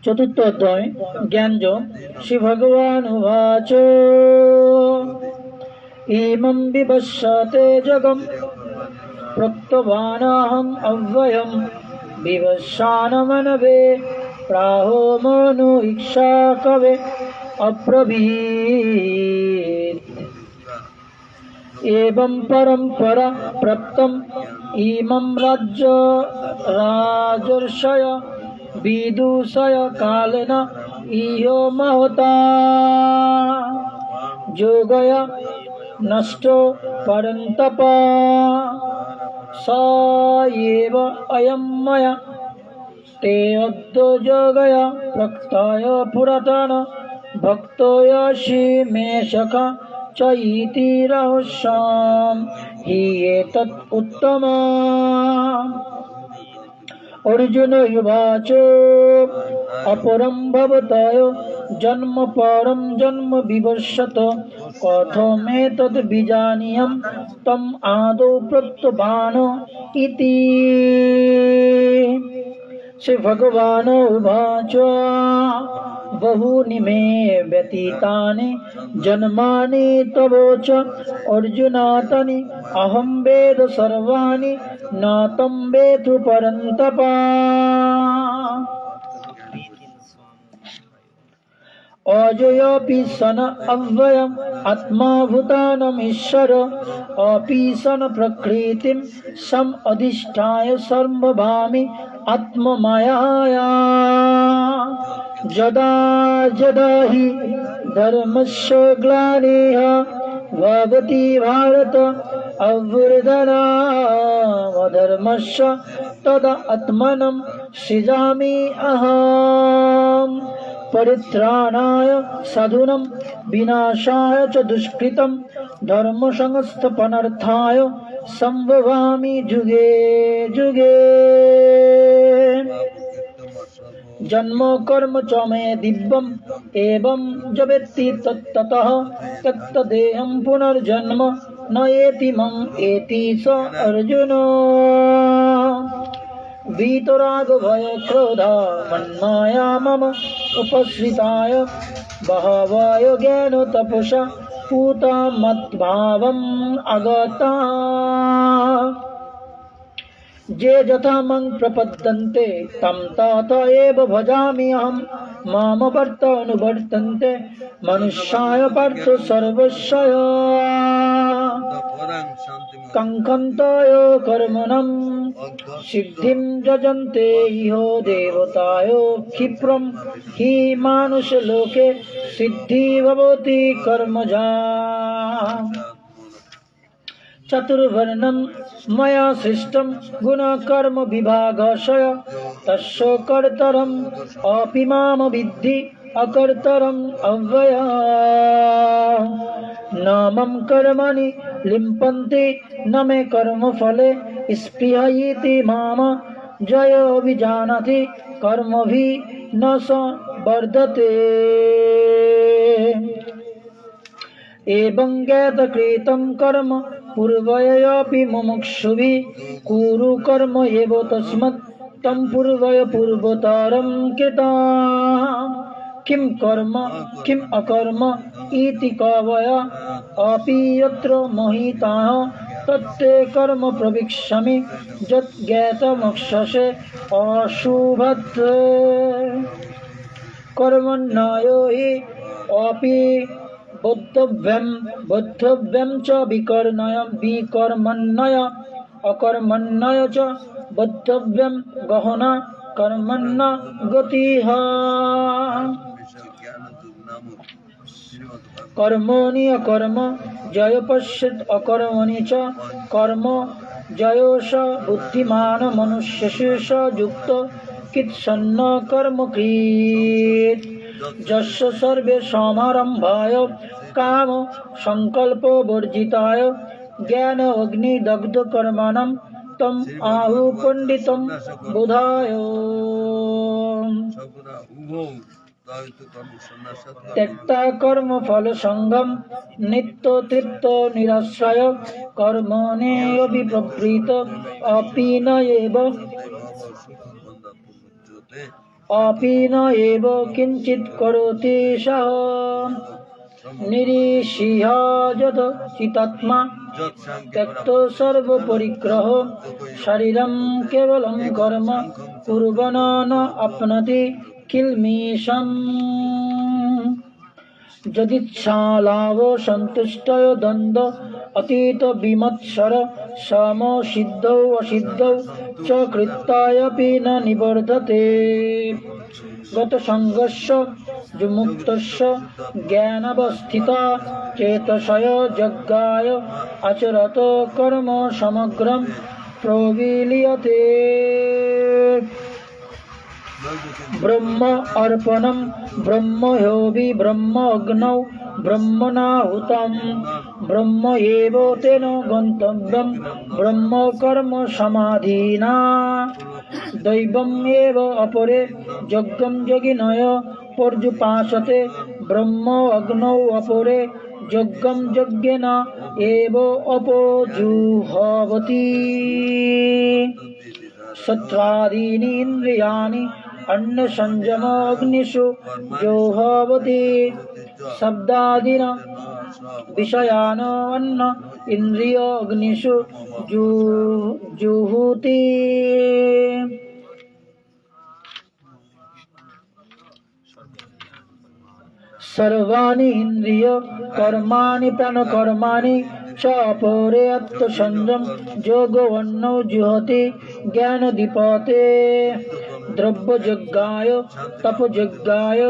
चतुर्थ अध्याय ज्ञान योग श्री भगवान उवाच इमं विवस्वते जगं प्रोक्तवानहम् अव्ययम् विवस्वानमनवे प्राहो मनु इच्छा कवे अब्रवीत् एवं परंपरा प्राप्तम् इमं राजर्षय विदुषय कालेन इहो महता जोगया नष्टो परन्तप स एव अयं मया ते अद्यो जोगया प्रक्ताय पुरातन भक्तोऽसि मे सखा च इति रहस्यं हि एतत् उत्तमम् अर्जुन उवाच अपरं भवतः जन्म परं जन्म विवस्वत कथमेतद् विजानीयं तम् आदौ प्रोक्तवान् इति श्री भगवान उवाच बहूनि मे व्यतीतानि जन्मानि तव च अर्जुन तानि अहं वेद सर्वाणि न तं वेत्तु परन्तप अजयोऽपि सन अव्ययम् आत्मा भूतानमीश्वर अपि सन प्रकृतिं सम अधिष्ठाय सर्वभामि आत्ममायया यदा यदा हि धर्मस्य ग्लानिः भवति भारत अभ्युदयधर्मस्य तदा आत्मानं सृजामि अहम् परित्राणाय साधूनां विनाशाय च दुष्कृतं धर्म संस्थापनार्थाय संभवामि जुगे जुगे जन्म कर्म च मे दिव्यम् एवं जवेत्ति तत्ततः तत्तदेहं पुनर्जन्म न एति मम एति स अर्जुन वीतराग भय क्रोध मन्माया मम उपश्रिताय बहवयो ज्ञान तपसा पूता मद्भावम् आगता जे यथा मं प्रपद्यन्ते तं तथा एव भजामि अहं मामवर्त अनुवर्तन्ते मनुष्याय पार्थ सर्वस्वय काङ्क्षन्तय कर्मणं सिद्धिं यजन्ते इह देवताय क्षिप्रं हि मानुषलोके सिद्धि भवति कर्मजा चतुर्वर्णं मया सृष्टं गुणकर्म विभागशय तस्य कर्तरम् अपि माम विद्धि अकर्तरम् अव्ययम् न मम कर्मणि लिम्पन्ति न मे कर्मफले स्पृहयति माम जयोऽभिजानाति कर्मभिः न स वर्धते एवं ज्ञातकृतं कर्म पूर्वयपि मुमुक्षुभिः कुरु कर्म एव तस्मात् तं पूर्वय पूर्वतरं कृतं किं कर्म किम् अकर्म इति कवय अपि यत्र मोहिताः तत्ते कर्म प्रविक्ष्यामि यत् ज्ञातमक्षसे अशुभत् कर्मण्यो हि अपि बोद्धव्यं च विकर्मण्य अकर्मण्य च बोद्धव्यं गहना कर्मण्य गतिः कर्मणि अकर्म जय पश्यत् अकर्मणि च कर्म जयोष बुद्धिमान् मनुष्यशेष युक्त कित्सन्न कर्म कृत् जस्य सर्वे समारम्भाय काम संकल्प वर्जिताय ज्ञान अग्नि दग्ध कर्माणं तम आहु पंडितं बुधाय त्यक्ता कर्म फल संगम नित्य तृप्त निराश्रय कर्मणे अभिप्रवृत्त अपि न एव किंचित् करोति सः निरीशिह यद चितात्मा त्यक्तो सर्वपरिग्रह शरीरं केवलं कर्म कुर्वन् न आप्नोति किल्बिषम् यदिच्छालाभ सन्तुष्टयो द्वन्द्व अतीत विमत्सर सम सिद्धौ असिद्धौ च कृत्यापि न निवर्धते गतसङ्गस्य विमुक्तस्य ज्ञानावस्थिता चेतसय जग्गाय आचरत कर्म समग्रं प्रविलीयते ब्रह्म अर्पणं ब्रह्मयोऽपि ब्रह्म अग्नौ ब्रह्मणाहुतं ब्रह्म एव तेन गन्तव्यं ब्रह्म कर्म समाधिना दैवम् एव अपरे यज्ञं यज्ञिनय पर्युपासते ब्रह्म अग्नौ अपरे यज्ञं यज्ञेन एव अपजुह्वति सत्त्वादीनि इन्द्रियाणि अन्न संयम अग्निषु जोहवति शब्दादीना विषयान अन्न इंद्रिय अग्निषु जुहुति सर्वाणि इन्द्रिय कर्माणि प्राणकर्माणि च अपरे आत्मसंयम योगवन्नो जुहति ज्ञानदीपते द्रव्ययज्ञाय तपयज्ञाय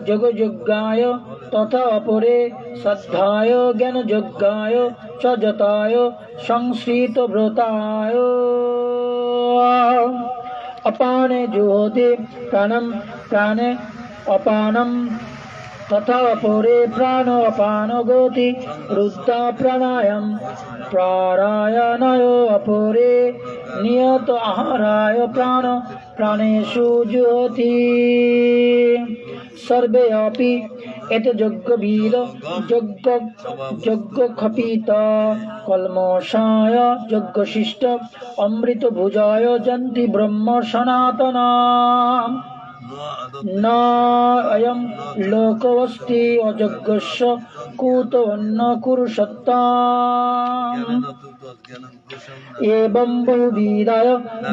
जगयज्ञाय तथा अपरे श्रद्धाय ज्ञानयज्ञाय च जताय संश्रितव्रताय अपाने जुहोति प्राणं प्राणे अपानं तथा अपरे प्राणो अपानो गोति रुद्धा प्राणायाम प्राणायानाय अपरे नियत आहाराय प्राण प्राणेषु जुहोति सर्वे अपि एत यज्ञवीर यज्ञखपित कल्मषाय यज्ञशिष्ट अमृतभुजाय जन्ति ब्रह्म सनातनम् न अयं लोकोऽस्ति अयज्ञस्य कुतोऽन्न कुरुषत्ताम् एवं बहुविधाय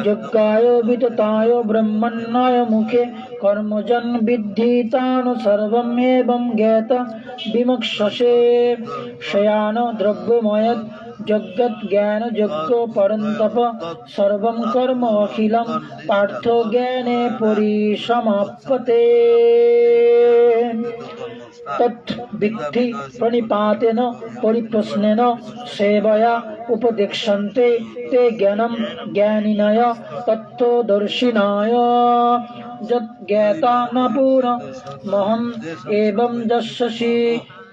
यज्ञाय वितताय ब्रह्मण्याय मुखे कर्मजन् विद्धि तान् सर्वम् एवं ज्ञात विमक्षसे शयान द्रव्यमयत् जगत् ज्ञान यज्ञ परन्तप सर्वं कर्म अखिलं पार्थो ज्ञाने परिसमाप्यते तत् विद्धि प्रणिपातेन परिप्रश्नेन सेवया उपदिक्षन्ते ते ज्ञानं ज्ञानिनय तत्त्वदर्शिनाय यत् ज्ञाता न पूर्णमहम् एवं यस्यसि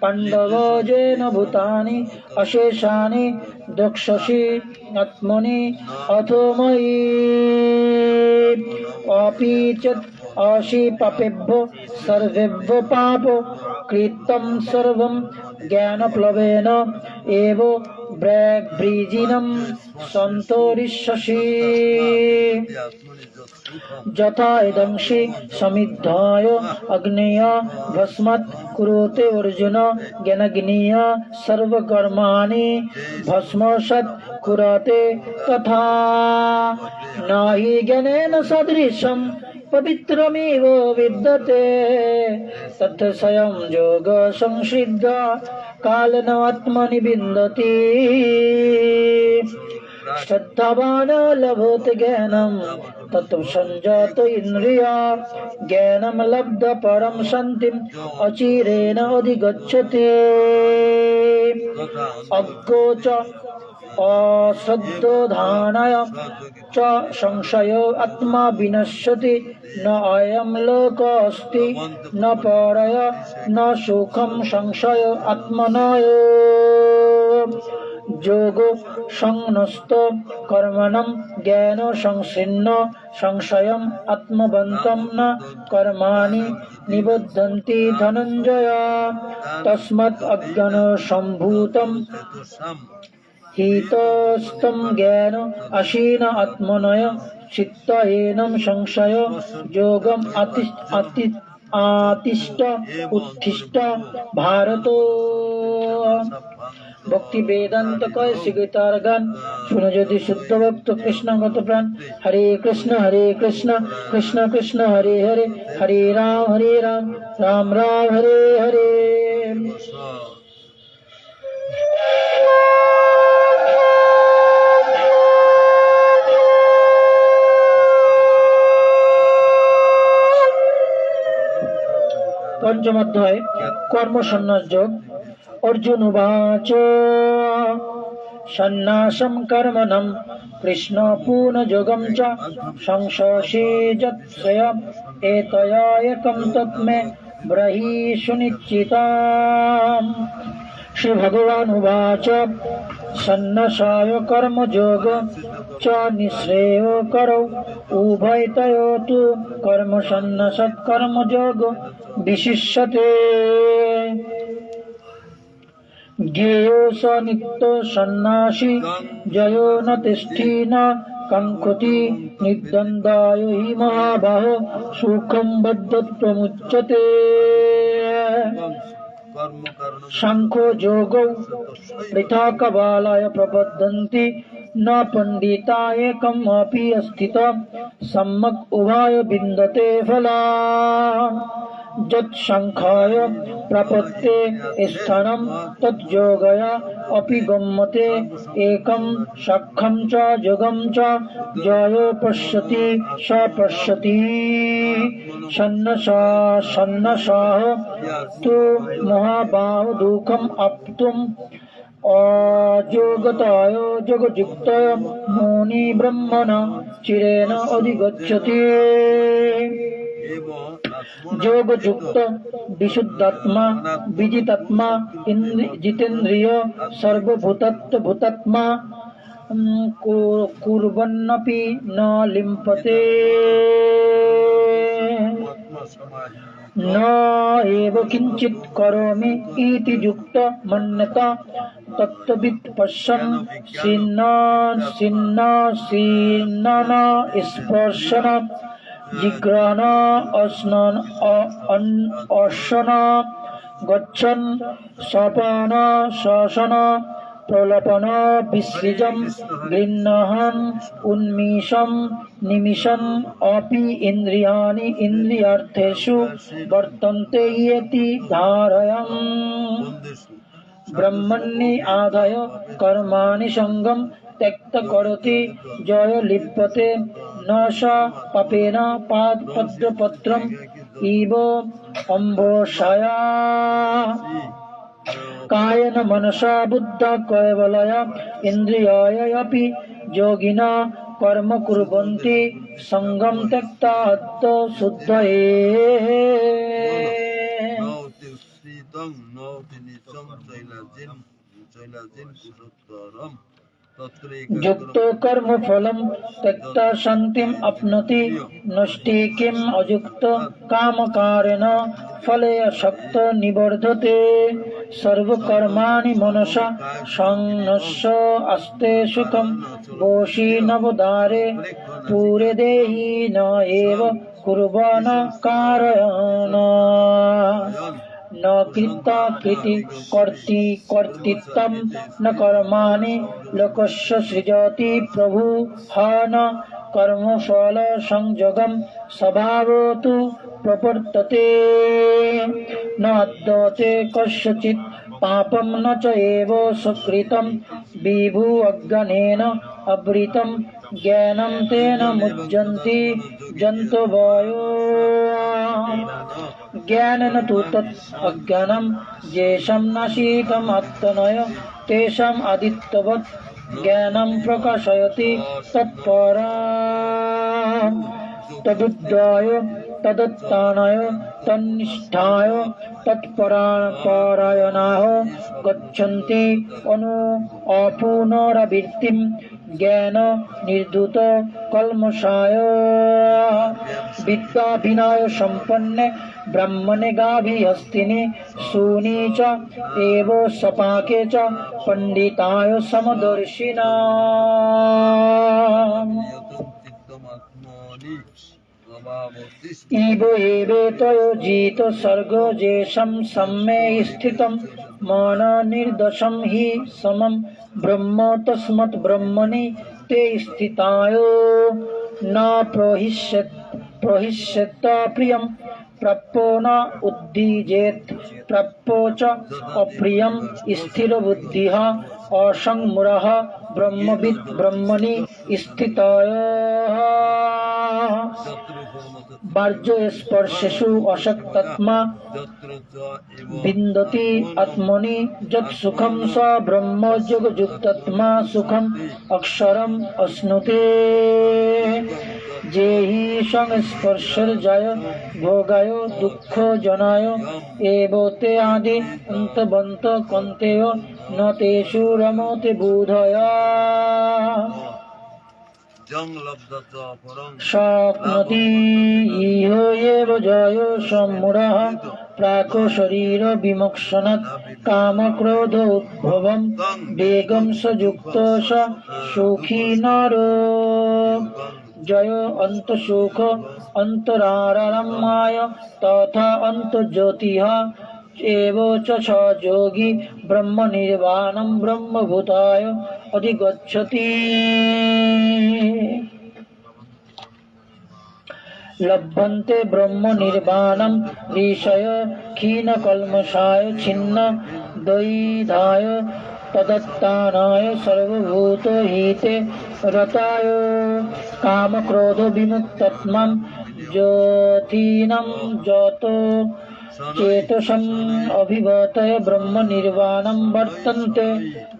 पाण्डवजेन भूतानि अशेषानि द्रक्ष्यसि आत्मनि अथो मयि अपि चेत् असि पापेभ्यो सर्वेभ्यो पापो कृतं सर्वं ज्ञानप्लवेन एव वृजिनं सन्तरिष्यसि यथा इदंसि समिद्धाय अग्नेय भस्मात् कुरुते अर्जुन ज्ञानाग्निय सर्वकर्माणि भस्मसात् कुरुते तथा न हि ज्ञानेन सदृशं पवित्रमेव विद्यते तत् स्वयं योग संसिद्ध कालेन आत्मनि विन्दति श्रद्धावान् लभते ज्ञानं तत्त्व संजात इन्द्रिया ज्ञानं लब्ध परं शान्तिम् अचिरेण अधिगच्छति अज्ञो च अश्रद्धोधानाय च संशयो आत्मा विनश्यति न अयं लोकोऽस्ति न परय न सुखं संशय आत्मनः योगो संन्यस्तो कर्मणं ज्ञान संसिन्न संशयम् आत्मवन्तं न कर्माणि निबध्यन्ति धनञ्जय तस्मात् अज्ञानो सम्भूतं हितस्तं ज्ञान अशीन आत्मनय चित्त एनं संशय योगम् आतिष्ठ उत्तिष्ठ भारतो भक्ति वेदांत कय सिगतार गान শুনে যদি শুদ্ধ ভক্ত কৃষ্ণগত প্রাণ হরে কৃষ্ণ কৃষ্ণ কৃষ্ণ হরে হরে হরে রাম রাম রাম হরে হরে पंचम अध्याय कर्म संन्यास योग अर्जुन उवाच सन्न्यासं कर्मणं कृष्ण पूर्णयोगं च संशयेजत्सय एतया एकं तत्मे ब्रहि सुनिश्चिताम्। श्री भगवान उवाच सन्न्यासाय कर्मयोग च निःश्रेयो करौ उभयतयो तु कर्म सन्न्यासात् कर्मयोग विशिष्यते। ज्ञेयो स नित्यो सन्न्यासी जयो न तिष्ठी न काङ्क्षति निर्द्वन्द्वायो हि महाबाहो सुखं बद्धत्वमुच्यते। सांख्यो योगौ पृथक् बालाय प्रबद्धन्ति न पंडिता एकम् अपि स्थितः सम्यक् उभय विन्दते फला। যৎসংখ্যায় প্রপত্তে স্থানম তজ্যোগয়া অপি গম্যতে একম সখ্যম চ যোগম চ জয় পশ্যতি স পশ্যতি সন্ন্যাসাহ তু মহাবাহু দুঃখম আপ্তুম অযোগতায় যোগযুক্তয় মুনি ব্রহ্মণ চিরেণ অধিগচ্ছতি। যোগযুক্ত বিশুদ্ধাত্মা বিজিতাত্মা জিতেন্দ্রিয় সর্বভূতাত্মা কুর্বন্নপি ন লিম্পতে ন এব কিঞ্চিৎ করোমি ইতি যুক্ত মন্যত তত্ত্ববিৎ পশ্যন ছিন্ন স্পর্শন জিঘ্রাণ অর্শন গচ্ছন সপন শোষণ প্রলপন বিসৃজম গৃহ্ণহন উন্মিষম নিমিষন অপি ইন্দ্রিয়াণি ইন্দ্রিয়ার্থেষু বর্তন্তে ইতি ধারয়ন ব্রহ্মণি আদায় কর্মাণি সঙ্গম ত্যক্ত করোতি জয় লিপ্যতে ন স পাপেন পদ্মপত্রম ইব অম্বসায়া কায়েন মনসা বুদ্ধ কয়বলয়া ইন্দ্রিয়ায়পি যোগিনা কর্ম কুর্বন্তি সঙ্গম ত্যক্তা আত্ম শুদ্ধয়ে। যুক্ত কর্ম ফলম ত্যক্তা শান্তিম আপ্নোতি নষ্টি কিম অযুক্ত কামকারেণ ফলে আসক্ত নিবর্ধতে সর্বকর্মাণি মনসা সংন্যস্য আস্তে সুখম বশী নবদারে পুরে দেহি ন এব কুর্বন কারয়ণ ন কৃতা কৃতি কর্তৃত্বম ন কর্মাণি লোকস্য সৃজতি প্রভু ন কর্মফল সংযোগম স্বভাবতু প্রবর্ততে ন আদ্যতে কস্যচিৎ পাপম ন চ এব সুকৃতম বিভু অজ্ঞানেন আবৃতম জ্ঞানম তেন মুহ্যন্তি জন্তবয় জ্ঞানেন তু তৎ অজ্ঞানম যেষাম নাশিতম আত্মনয় তেষাম আদিত্যবৎ জ্ঞানম প্রকাশয়তি তৎপরম তদুদ্ধায় তদত্তানায় তন্নিষ্ঠায় তৎপরায়ণাঃ গচ্ছন্তি অপুনরাবৃত্তিম জ্ঞান নির্ধূত কল্মষায় বিদ্যা বিনয় সম্পন্নে ব্রাহ্মণে গাভীহস্তিনি শূনি চ এব সপাকে চ পণ্ডিতায় সমদর্শিনা। ইব এবেতয় জিত সর্গ যেষাম সম্মে স্থিতম মন নির্দশম হি সমম ব্রহ্ম তস্মৎ ব্রহ্মণি তে স্থিতায় ন প্রহিষ্যেত প্রিয়ম প্রাপ্যো ন উদ্দীজেত প্রাপ্যো চ অপ্রিয়ম স্থিরবুদ্ধিঃ অসংমূঢ়ঃ ব্রহ্মবিৎ ব্রহ্মণি স্থিতায় বাহ্য স্পর্শেষু অসক্তাত্মা বিন্দতি আত্মনি যৎ সুখম স ব্রহ্ম যোগযুক্তাত্মা সুখম অক্ষরম অশ্নুতে। যেহি সংস্পর্শর্জায় ভোগায় দুঃখ জনায় এবতে আদি অন্তবন্ত কন্তেয় ন তেষু রমতে বুধয়া স্বপ্নতি ইহ এব জয় সম্মূঢ়ঃ প্রাক শরীর বিমোক্ষণাৎ কামক্রোধ উদ্ভবম বেগম সযুক্ত স সুখী নর জয় অন্তঃসুখ অন্তরারামায় তথা অন্তর্জ্যোতিঃ এব চ স যোগী ব্রহ্ম নির্বাণম ব্রহ্মভূতায় অধিগচ্ছতি। लभन्ते ब्रह्म निर्वाणं ऋषय क्षीण कल्मषाय छिन्न द्वैधाय तदत्तानाय सर्वभूत हिते रताय काम क्रोध विमुक्तत्मं ज्योतिनं ज्योतो चेतसम् अभिवतय ब्रह्म निर्वाणं वर्तन्ते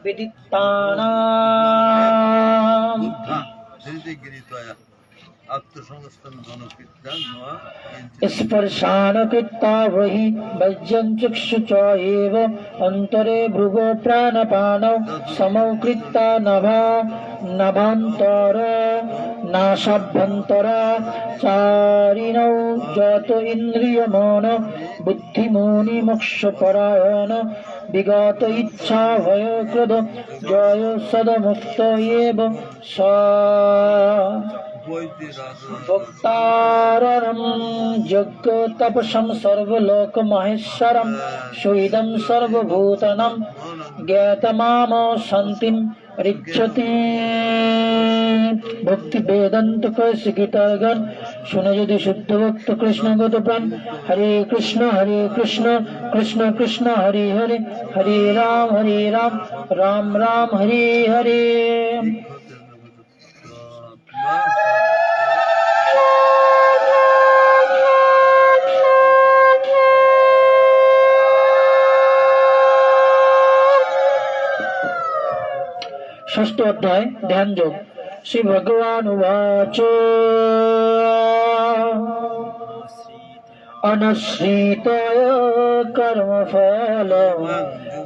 विदितानाम् स्पर्शान कृत्वा वहि वज्रं चक्षु च एव अन्तरे भृगो प्राणपानौ समौ कृत्वा नभान्तर नासाभ्यन्तर चारिणौ जत इन्द्रियमन बुद्धिमुनिमोक्षपरायण विगत इच्छा भय क्रोध जय सदमुक्त एव स भोक्तारं यज्ञतपसं सर्वलोकमहेश्वरं सुहृदं सर्वभूतानां ज्ञातमाम शान्तिं ऋच्छति भक्ति वेदांत कैसे गीतागण सुने यदि शुद्ध भक्त कृष्ण गत प्राण हरे कृष्ण कृष्ण कृष्ण हरे हरे हरे राम राम राम हरे हरे। षष्ठ अध्याय ध्यान योग। श्री भगवान उवाच अनश्रितय कर्मफल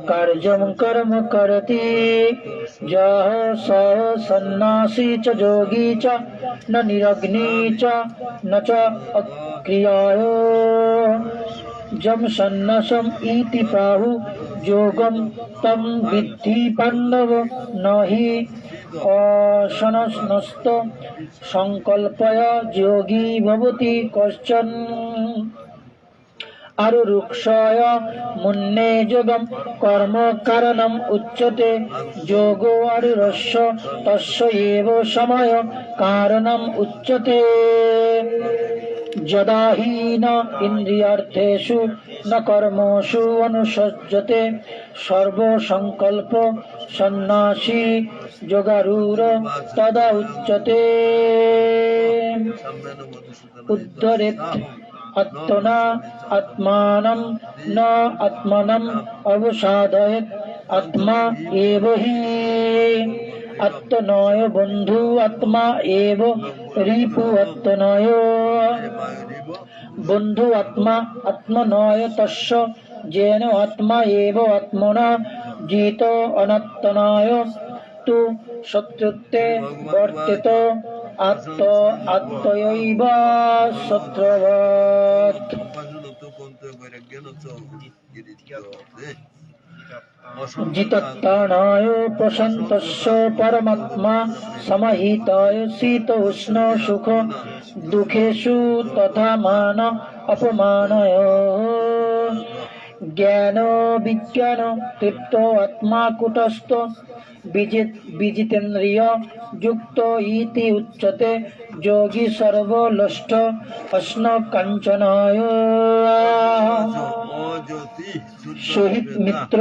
कार्यं कर्म करति यः सः सन्न्यासी च योगी च न निरग्नि च न च अक्रियाय जम सन्न्यासम् इति प्राहु योगं तं विद्धि पाण्डव न हि असन्न्यस्त संकल्पय योगी भवति कश्चन आरुरुक्षय मुन्ने योगं कर्म कारणम् उच्यते योगो आरुरस्य तस्य एव समय कारणम् उच्यते यदा हि न इन्द्रियार्थेषु न कर्मसु अनुसज्जते सर्वसंकल्प सन्न्यासी योगारूढ तदा उच्यते उद्धरेत् आत्मना आत्मानं न आत्मनम् अवसादयेत् आत्मा एव हि आत्मनय बन्धु आत्मा एव रिपु आत्मनय बन्धु आत्मा आत्मनय तस्य येन आत्मा एव आत्मना जित अनात्मनय तु शत्रुत्वे वर्तेत आत्मयैव शत्रुवत् जितत्तानाय प्रशान्तस्य परमात्मा समहिताय शीत उष्ण सुख दुखेषु तथा मान अपमानय ज्ञान विज्ञान तृप्तो आत्मा कुटस्थ विजितेन्द्रिय युक्त इति उच्यते योगी सर्वलोष्ठ अश्न काञ्चनाय सुहित मित्र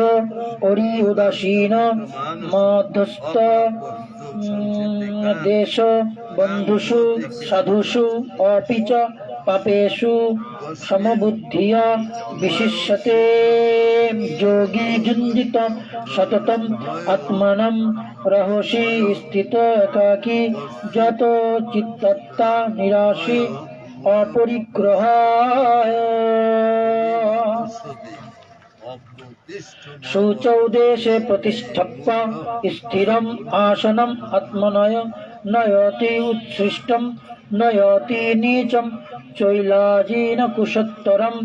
ओरि उदासीन मध्यस्थ देश बन्धुषु साधुषु अपि च पापेषु समबुद्धिया विशिष्यते योगी युञ्जित सततम् आत्मनं रहसि स्थित एकाकी यतो चित्तता निराशी अपरिग्रहाय शुचौ देशे प्रतिष्ठप्य स्थिरम् आसनम् आत्मनय नयति उत्सृष्टं नयति नीचं चैलाजिन कुशोत्तरम्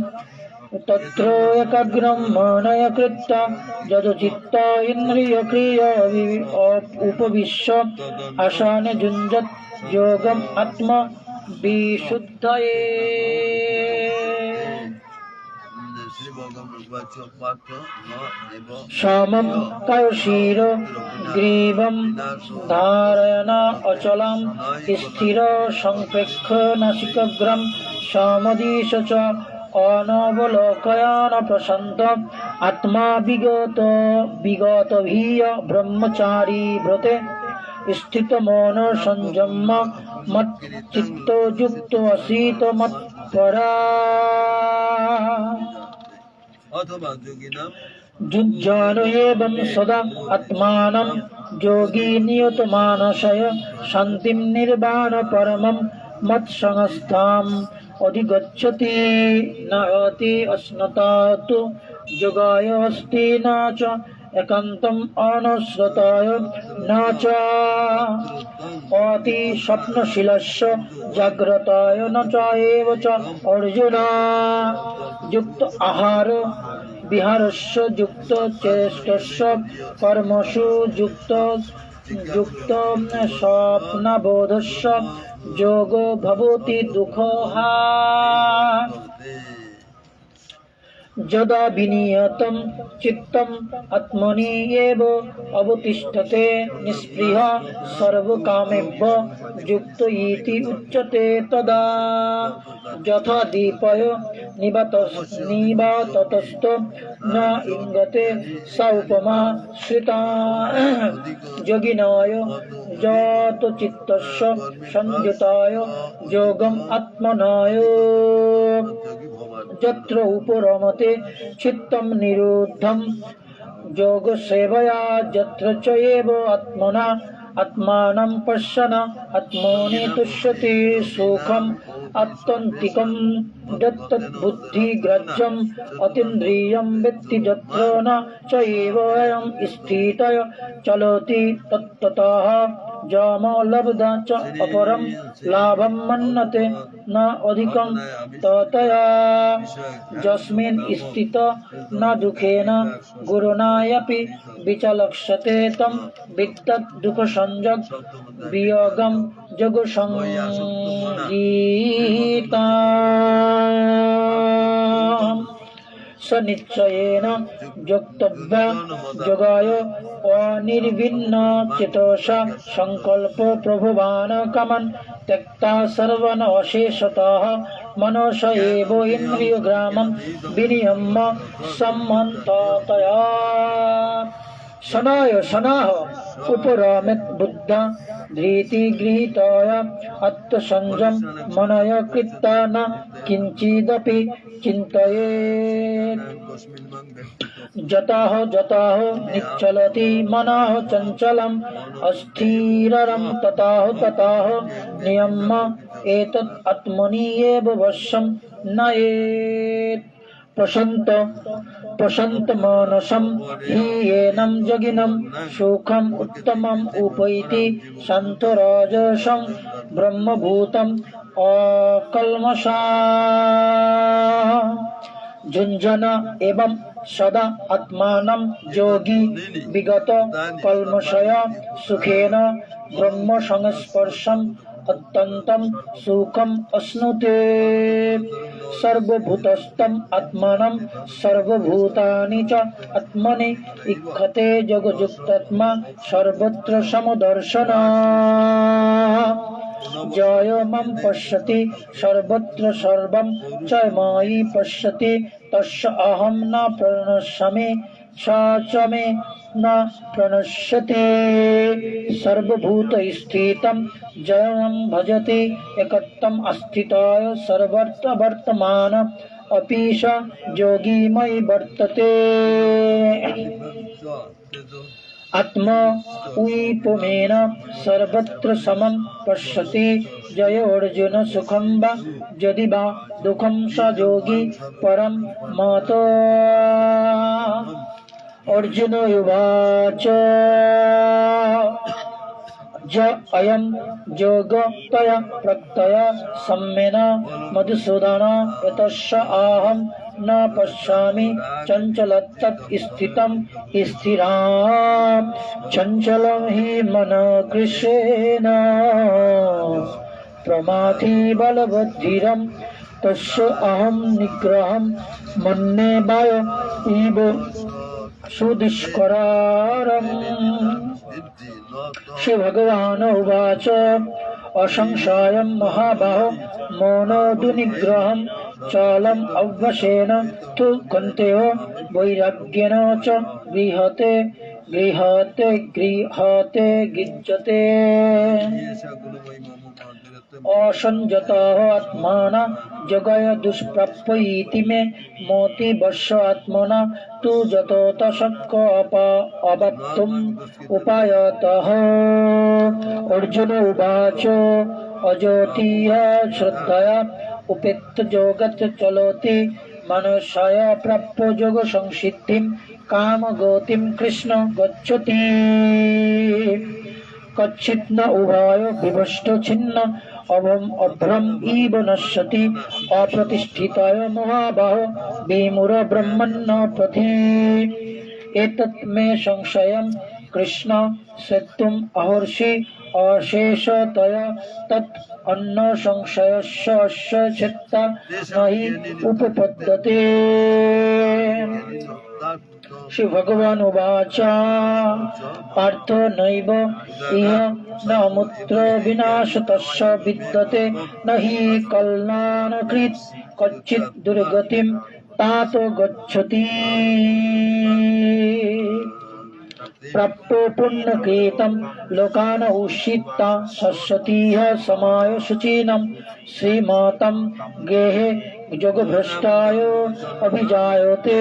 तत्र एकाग्रं मनय कृत्वा यदचित्त इन्द्रियक्रिया उपविश्य आसने युञ्जत् योगम् आत्मा विशुद्धये। समं कायशीर ग्रीवं धारयन अचलं स्थिर संप्रेक्ष नासिकाग्रं समदिश च अनवलोकयन प्रशान्त आत्मा विगत भीय ब्रह्मचारी व्रते स्थित मन संयम मच्चित्त युक्त असीत मत्परा जुज्जान एवं सदा आत्मानं योगी नियत मानसय शान्तिं निर्वाण परमं मत्संस्थाम् अधिगच्छति नाति अश्नतातु योगाय अस्ति न च एकान्तम् अनश्रताय न च अति स्वप्नशीलस्य जाग्रताय न च एव च अर्जुन युक्त आहार विहारस्य युक्त चेष्टस्य कर्मसु युक्त स्वप्नबोधस्य योगो भवति दुःखः यदा विनियतं चित्तम् आत्मनि एव अवतिष्ठते निःस्पृह सर्वकामेभ्यो युक्त इति उच्यते तदा यथा दीपः निवाततस्तो न इङ्गते सा उपमा श्रिता योगिनाय जातचित्तस्य संयुताय योगम् आत्मनाय यत्र उपरमते चित्तं निरुद्धं योगसेवया यत्र च एव आत्मना आत्मानं पश्यन् आत्मनि तुष्यति सुखम् आत्यन्तिकं यत्तद्बुद्धिग्राह्यम् अतीन्द्रियं वेत्ति यत्र न च एवं स्थितः चलति तत्ततः जामलब्धा च अपरं लाभं मन्यते न अधिकं ततया यस्मिन् स्थितः न दुःखेन गुरुणायपि विचलक्ष्यते तं वित्तद् दुःखसंज्ञक वियोगं योगसंगीताम् स निश्चयेन योक्तव्य योगाय अनिर्विण्ण चेतसा संकल्प प्रभुवान् कामन् त्यक्ता सर्वान् अशेषतः मनस एव इन्द्रियग्रामं विनियम्य सम्मततया शनाय शनाः उपरामेत् बुद्धा धृतिगृहीताय आत्मसंयम मनय कृत्वा न किञ्चिदपि चिन्तयेत् जताः जताः निश्चलति मनः चञ्चलम् अस्थिरं तताः तताः नियम्य एतत् आत्मनि एव वशं नयेत् प्रशान्त मानसं हि येनं योगिनं सुखम् उत्तमम् उपैति शान्तराजसं ब्रह्मभूतम् अकल्मषा जुञ्जन एवं सदा आत्मानं योगी विगत कल्मषय सुखेन ब्रह्म संस्पर्शम् अत्यन्तं सुखम् अश्नुते सर्वभूतस्थम् आत्मानं सर्वभूतानि च आत्मनि इक्षते जगजुक्तात्मा सर्वत्र समदर्शनः जय मम पश्यति सर्वत्र सर्वं च मयि पश्यति तस्य अहं न प्रणश्यामि स च मे न प्रणश्यते सर्वभूतस्थितं जयं भजति एकत्वम् अस्थिताय सर्वत्र वर्तमान अपि स योगी मयि वर्तते आत्मा उइपुमेन सर्वत्र समं पश्यति जय अर्जुन सुखं वा यदि वा दुःखं स योगी परं मतो अर्जुन उवाच ज अयं योगतया प्रत्यया सम्मेन मधुसूदन एतस्य अहं न पश्यामि चञ्चलतत् स्थितं स्थिरां चञ्चलं हि मनः कृष्णेन प्रमाथि बलवद्धिरं तस्य अहं निग्रहं মন্যে বায় ইব সুদুষ্করারম। শ্রী ভগবান উবাচ অসংশয়ম মহাবাহো মনোদু নিগ্রহম চালম অভ্যাসেন তু কন্তেয় বৈরাগ্যেন চ গৃহতে গৃহতে গৃহতে গিজ্যতে। অসঞ্জতঃ আত্মানা জগয় দুষ্প্রাপ্য মে মতি বর্ষ আত্মনা তু যতত শক্য অবাপ্তুম উপায়তঃ। অর্জুন উবাচ অজ্যোতিঃ শ্রদ্ধয়া উপেত্য যোগৎ চলতি মনুষ্যায় প্রাপ্য যোগ সংসিদ্ধিম কাম গতিম কৃষ্ণ গচ্ছতি। কচ্ছিৎ ন উভয় বিভষ্ট ছিন্ন অভ্রম ইব নশ্যতি অপ্রতিষ্ঠিতায় মহাবাহো বিমূঢ় ব্রহ্মণ্য পথি। এতৎ মে সংশয়ম কৃষ্ণ সেতুম অহর্ষি অশেষতয়া তৎ অন্য সংশয়স্য অস্য ছেত্তা নহি উপপদ্যতে। শ্রী ভগবান উবাচ পার্থ নৈব ইহ ন মুত্র বিনাশতস্য বিদ্যতে নহি কল্যাণকৃৎ কচ্চিৎ দুর্গতিম তাতো গচ্ছতি। প্রাপ্তো পুণ্যকৃতম লোকান উষিত্তা শস্যতিহ সমায় শুচীনম শ্রীমাতম গেহে যোগভ্রষ্টায় অভিজায়তে।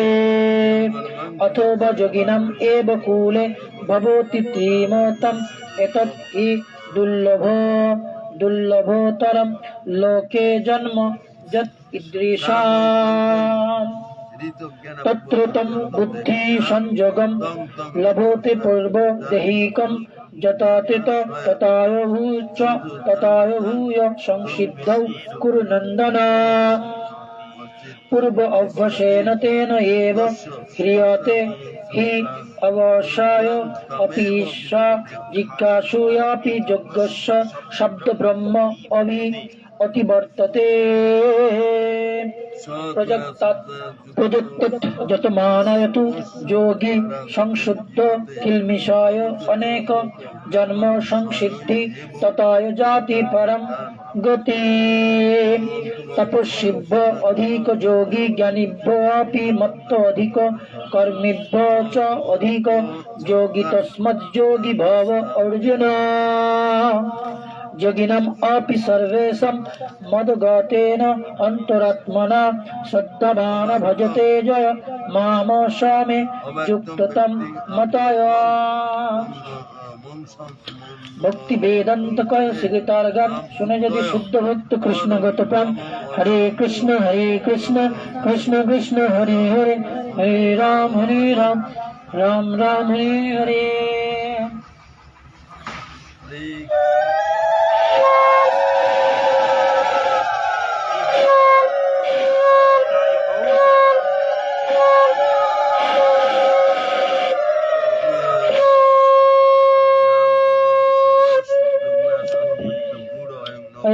অথবা যোগিনম এব কূলে ভবতি ত্রিমতম এতৎ হি দুর্লভতরম লোকে জন্ম যৎ ঈদৃশাম। তত্র তম বুদ্ধি সংযোগম লভতে পূর্ব দেহিকম যথাতিত তথায় ভূয় সংসিদ্ধৌ কুরু নন্দন। পূর্ব অভ্যাসেন তেন এব ক্রিয়তে হি অবসায় অপি সা জিজ্ঞাসুয়াপি যজ্ঞস্য শব্দ ব্রহ্ম অতিবর্ততে। প্রযুক্তৎ যত মানয়তু যোগী সংশুদ্ধ কিলমিষায় অনেক জন্ম সংসিদ্ধি ততায় জাতি পরম গতি। তপস্বিভ্য অধিক যোগী জ্ঞানীভ্য আপি মত্ত অধিক কর্মীভ্য চ অধিক যোগী তস্মজ্যোগী ভব অর্জুন। যোগিনম আপি সর্বেষাং মদগতেন অন্তরাত্মনা শ্রদ্ধাবান ভজতে জয় মাম স্বামে যুক্ততম মতয়া। ভক্তি বেদান্ত কয় শ্রীগীতার গান শুনে যদি শুদ্ধ ভক্ত কৃষ্ণগত প্রাণ। হরে কৃষ্ণ কৃষ্ণ কৃষ্ণ হরে হরে হরে রাম রাম রাম হরে হরে।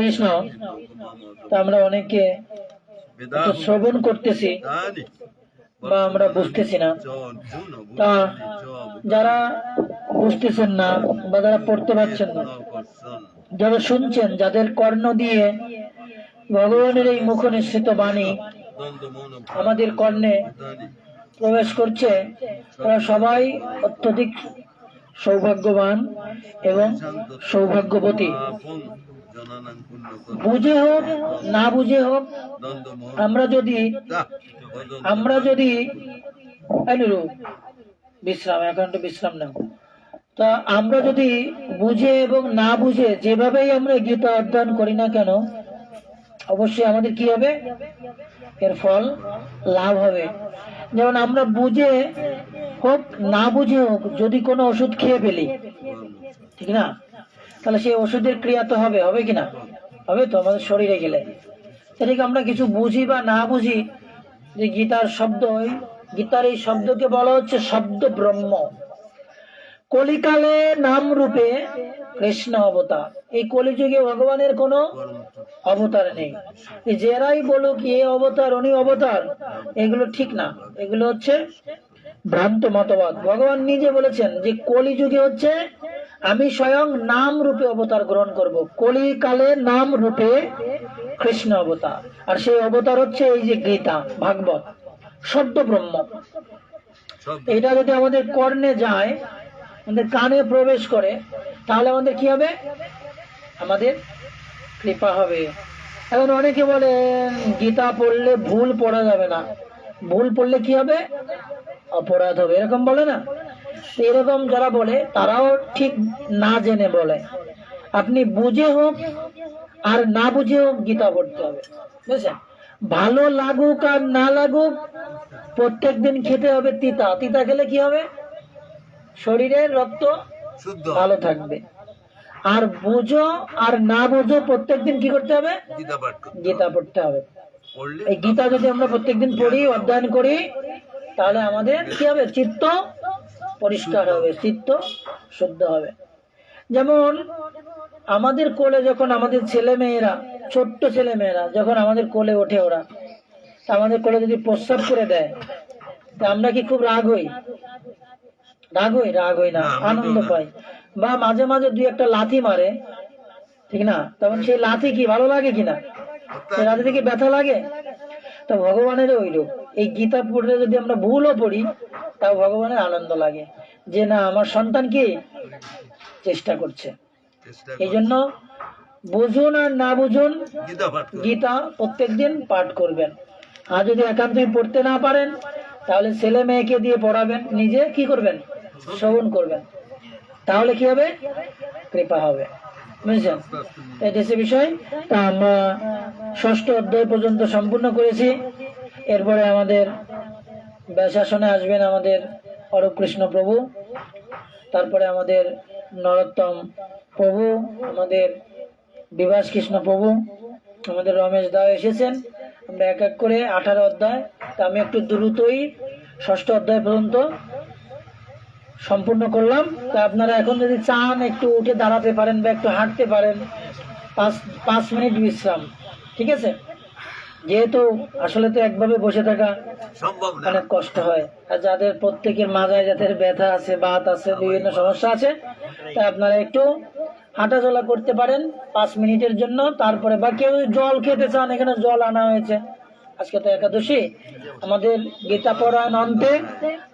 কৃষ্ণ আমরা অনেকে শ্রবণ করতেছি বা আমরা বুঝতেছি না। তা যারা বুঝতেছেন না বা যারা পড়তে পারছেন না, যারা শুনছেন, যাদের কর্ণ দিয়ে ভগবানের এই মুখ নিঃসৃত বাণী আমাদের কর্ণে প্রবেশ করছে, তারা সবাই অত্যধিক সৌভাগ্যবান এবং সৌভাগ্যবতী। বুঝে হোক না বুঝে হোক, আমরা যদি বিশ্রাম এখন একটু বিশ্রাম নাও, তা আমরা যদি বুঝে এবং না বুঝে যেভাবেই আমরা গীতা অধ্যয়ন করি না কেন, অবশ্যই আমাদের কি হবে, এর ফল লাভ হবে। যেমন আমরা বুঝে হোক না বুঝে হোক যদি কোনো ওষুধ খেয়ে ফেলি, ঠিক না, তাহলে সেই ওষুধের ক্রিয়া তো হবে কিনা, হবে তো আমাদের শরীরে গেলে। এদিকে আমরা কিছু বুঝি বা না বুঝি, যে গীতার শব্দ, গীতার এই শব্দকে বলা হচ্ছে শব্দ ব্রহ্ম। কলিকালে নাম রূপে কৃষ্ণ অবতার। এই কলিযুগে ভগবানের কোনো অবতার নেই। যারাই বলুক এ অবতার উনি অবতার, এগুলো ঠিক না, এগুলো হচ্ছে ভ্রান্ত মতবাদ। ভগবান নিজে বলেছেন যে কলিযুগে হচ্ছে আমি স্বয়ং নাম রূপে অবতার গ্রহণ করব। কলিকালে নাম রূপে কৃষ্ণ অবতার, আর সেই অবতার হচ্ছে এই যে গীতা ভাগবত সদ্য ব্রহ্ম। এটা যদি আমাদের কর্ণে যায়, আমাদের কানে প্রবেশ করে, তাহলে আমাদের কি হবে? আমাদের কৃপা হবে। এখন অনেকে বলেন গীতা পড়লে ভুল পড়া যাবে না, ভুল পড়লে কি হবে? অপরাধ হবে, এরকম বলে না? এরকম যারা বলে তারাও ঠিক না জেনে বলে। আপনি বুঝে হোক আর না বুঝে হোক গীতা পড়তে হবে, বুঝছেন? ভালো লাগুক আর না লাগুক প্রত্যেকদিন খেতে হবে তিতা। তিতা খেলে কি হবে? শরীরের রক্ত ভালো থাকবে। আর বুঝো আর না বুঝো প্রত্যেকদিন কি করতে হবে? গীতা পড়তে হবে। এই গীতা যদি আমরা প্রত্যেকদিন পড়ি, অধ্যয়ন করি, তাহলে আমাদের কি হবে? চিত্ত পরিষ্কার হবে, চিত্ত শুদ্ধ হবে। যেমন আমাদের কোলে যখন আমাদের ছেলে মেয়েরা, ছোট্ট ছেলে মেয়েরা যখন আমাদের কোলে ওঠে, ওরা আমাদের কোলে যদি প্রস্রাব করে দেয়, তা আমরা কি খুব রাগ হই? রাগ হই? রাগ হই না, আনন্দ পাই। বা মাঝে মাঝে দুই একটা লাথি মারে, ঠিক না? তখন সেই লাথি কি ভালো লাগে কিনা? সেই লাথি থেকে ব্যথা লাগে। তো ভগবানের ওইরূপ, এই গীতা পড়লে যদি আমরা ভুলও পড়ি, তাও ভগবানের আনন্দ লাগে যে না আমার সন্তান কি চেষ্টা করছে। এই জন্য বুঝুন আর না বুঝুন গীতা প্রত্যেকদিন পাঠ করবেন। আর যদি একান্তই পড়তে না পারেন, তাহলে ছেলে মেয়েকে দিয়ে পড়াবেন, নিজে কি করবেন? শ্রবণ করবেন, তাহলে কি হবে? কৃপা হবে, বুঝছেন? এটা সে বিষয়। তা আমরা 6ষ্ঠ অধ্যায় পর্যন্ত সম্পূর্ণ করেছি। এরপরে আমাদের ব্যাসাসনে আসবেন আমাদের অরূপ কৃষ্ণ প্রভু, তারপরে আমাদের নরোত্তম প্রভু, আমাদের বিভাস কৃষ্ণ প্রভু, আমাদের রমেশ দাও এসেছেন। আমরা এক এক করে 18 অধ্যায়, তা আমি একটু দ্রুতই 6ষ্ঠ অধ্যায় পর্যন্ত সম্পূর্ণ করলাম। তা আপনারা এখন যদি চান একটু উঠে দাঁড়াতে পারেন বা একটু হাঁটতে পারেন, 5 মিনিট বিশ্রাম, ঠিক আছে? যেহেতু আসলে তো একভাবে বসে থাকা অনেক কষ্ট হয়, আর যাদের প্রত্যেকের মাজায় যাদের ব্যথা আছে, বাত আছে, বিভিন্ন সমস্যা আছে, তা আপনারা একটু হাঁটাচলা করতে পারেন 5 মিনিটের জন্য। তারপরে বা কেউ জল খেতে চান, এখানে জল আনা হয়েছে। আজকে তো একাদশী, আমাদের গীতা পড়ান অন্তে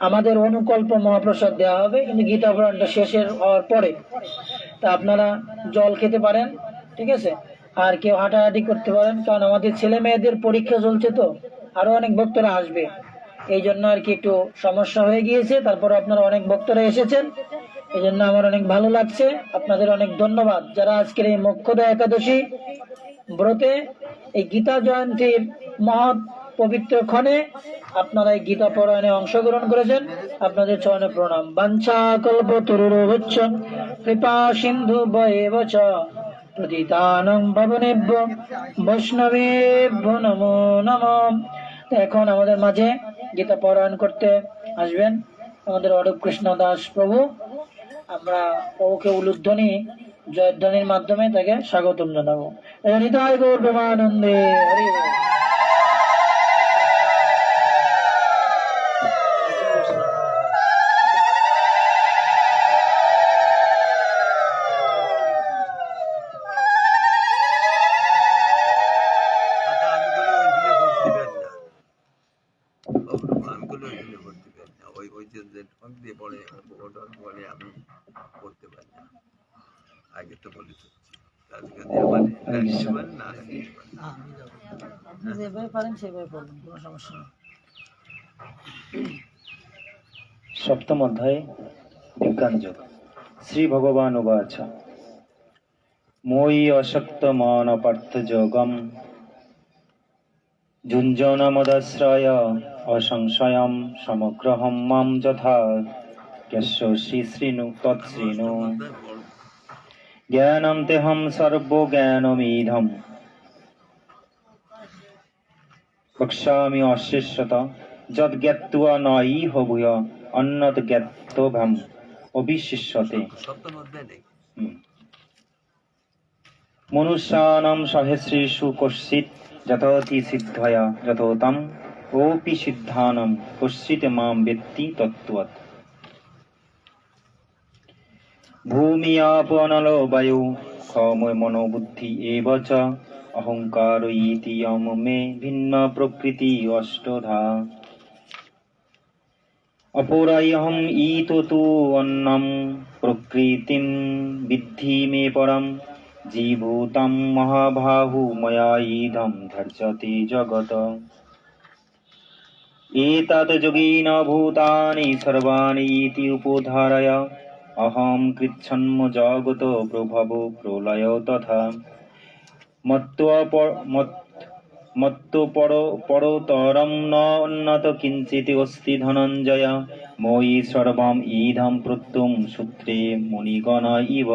আমাদের অনুকল্প মহাপ্রসাদ দেওয়া হবে, কিন্তু গীতা পড়ানটা শেষের হওয়ার পরে। তা আপনারা জল খেতে পারেন, ঠিক আছে? আর কেউ হাঁটাহাঁটি করতে পারেন, কারণ আমাদের ছেলে মেয়েদের পরীক্ষা চলছে, তো আরো অনেক ভক্তরা আসবে, এই জন্য আর কি একটু সমস্যা হয়ে গিয়েছে। তারপর আপনারা অনেক ভক্তরা এসেছেন, এই জন্য আমার অনেক ভালো লাগছে। আপনাদের অনেক ধন্যবাদ যারা আজকের এই মোক্ষদা একাদশী ব্রতে এই গীতা জয়ন্তীর মহৎ পবিত্র ক্ষণে আপনারা এই গীতা পরায়ণে অংশগ্রহণ করেছেন। আপনাদের চরণে প্রণাম। বাঞ্ছা কল্পতরুর্ভশ্চ কৃপা সিন্ধু বয়েব চ পতিতানাং পাবনেভ্যো বৈষ্ণবেভ্যো নমো নমঃ। এখন আমাদের মাঝে গীতা পারায়ণ করতে আসবেন আমাদের অরূপ কৃষ্ণ দাস প্রভু। আমরা প্রভুকে উলুধ্বনি জয়ধ্বনির মাধ্যমে তাকে স্বাগতম জানাবো। হৃদয় গৌর প্রেমানন্দে হরি বল। সপ্তম অধ্যায় বিজ্ঞান যোগ। শ্রী ভগবান উবাচ মই অশক্ত মান পার্থ যোগম যুঞ্জনমদাশ্রয় অসংশয়ম সমগ্রহম মাম যথা যস্যসি শৃণু তৎশৃণু জ্ঞানম তেহম সর্বজ্ঞানমিদম বক্ষ্যামি অশেষ্যত যদ্জ্ঞাত্বা নৈহ ভূয় অন্যদ্ জ্ঞাতব্যম অবিশিষ্যতে। মনুষ্যানাং সহস্রেষু কশ্চিৎ যততি সিদ্ধয়া যতোতম ওপি সিদ্ধানাং কশ্চিৎ মাম বেত্তি তত্ত্বৎ। ভূমি আপ অনলো বায়ু ক্ষময় মনোবুদ্ধি এব চ অহংকার ইতি ইয়ং মে ভিন্ন প্রকৃতি অষ্টধা। অপরায়হম ইতো তু অন্নম প্রকৃতিম বিদ্ধি মে পরম জীভূতম মহাবাহু ময়া ইদম ধার্যতে জগত। এতৎ যোগেন ভূতানি সর্বাণি ইতি উপধারয় অহং কৃচ্ছন্ম জগত প্রভব প্রলয় তথা। পরতরম ন উন্নত কিঞ্চিৎ অস্তি ধনঞ্জয় ময়ি সর্বম ইদম প্রত্যুম সূত্রে মুনিগণ ইব।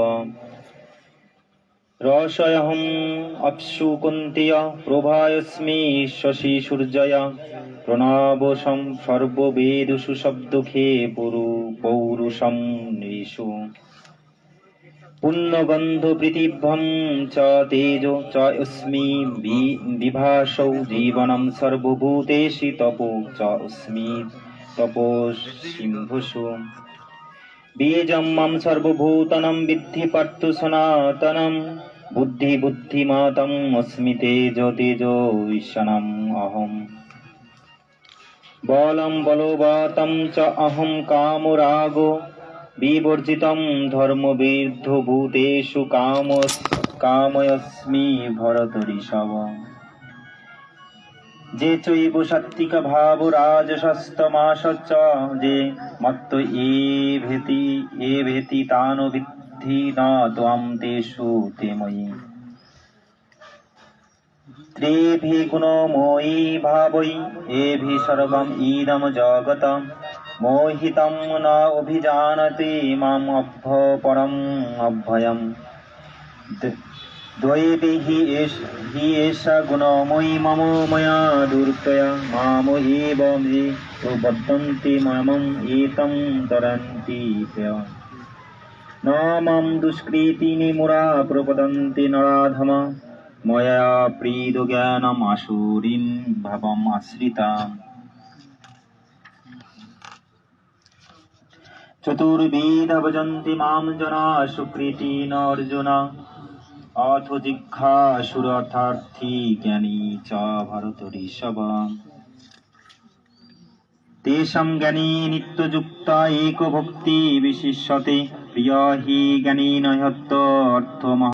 রসয়হম অপ্সু কুন্তেয় প্রভায়স্মি শশী সূর্যয় প্রণবসম সর্ববেদুষু শব্দখে পৌরুষম নৃষু। পুণ্যগন্ধ পৃথিভ্যম চ তেজো চ অস্মি বিভাসৌ জীবনম সর্বভূতেষু তপো চ অস্মি তপোসিম্ভুষু। বীজম মম সর্বভূতানাং বিদ্ধি পার্থ সনাতনম বুদ্ধিমাতম অস্মি তেজো ঈশানম অহম। বলম বলবতম চ অহম কামো রাগো বিবর্জিতম ধর্মবিদ্ধ ভূতেষু কাময়স্মি ভরতঋষভ। যে চৈব সাত্ত্বিক ভাব রাজসস্তমাস চ যে মত্ত এভেতি তানো বিদ্ধি ন ত্বম তেষু তে ময়ি। ত্রিভি গুণময়ী ভাবৈ এভি সর্বম ইদম জগত মোহিতম ন অভিজানতি মাম পরম অভয়ম। দ্বৈতে হি এষা গুণময়ী মম ময়া দুর্তয়া মাম এব মে প্রপদ্যন্তে মামম এতং তরন্তি প্রিয়। ন মাম দুষ্কৃতি মুরা প্রপদন্তে নরাধম ময়া প্രീত জ্ঞানম আসুরিম ভবম আশ্রিতা। চতুর্বেদ ভজন্তি মাম জনা সুকৃতিন অর্জুন অথ জিঘ্রাসুরথার্থী জ্ঞানী চ ভরতঋষভ। তেষাং জ্ঞানী নিত্যযুক্তা एको ভক্তি বিশিষ্যতে প্রিয় হি জ্ঞানেন হ্যর্থ অর্থ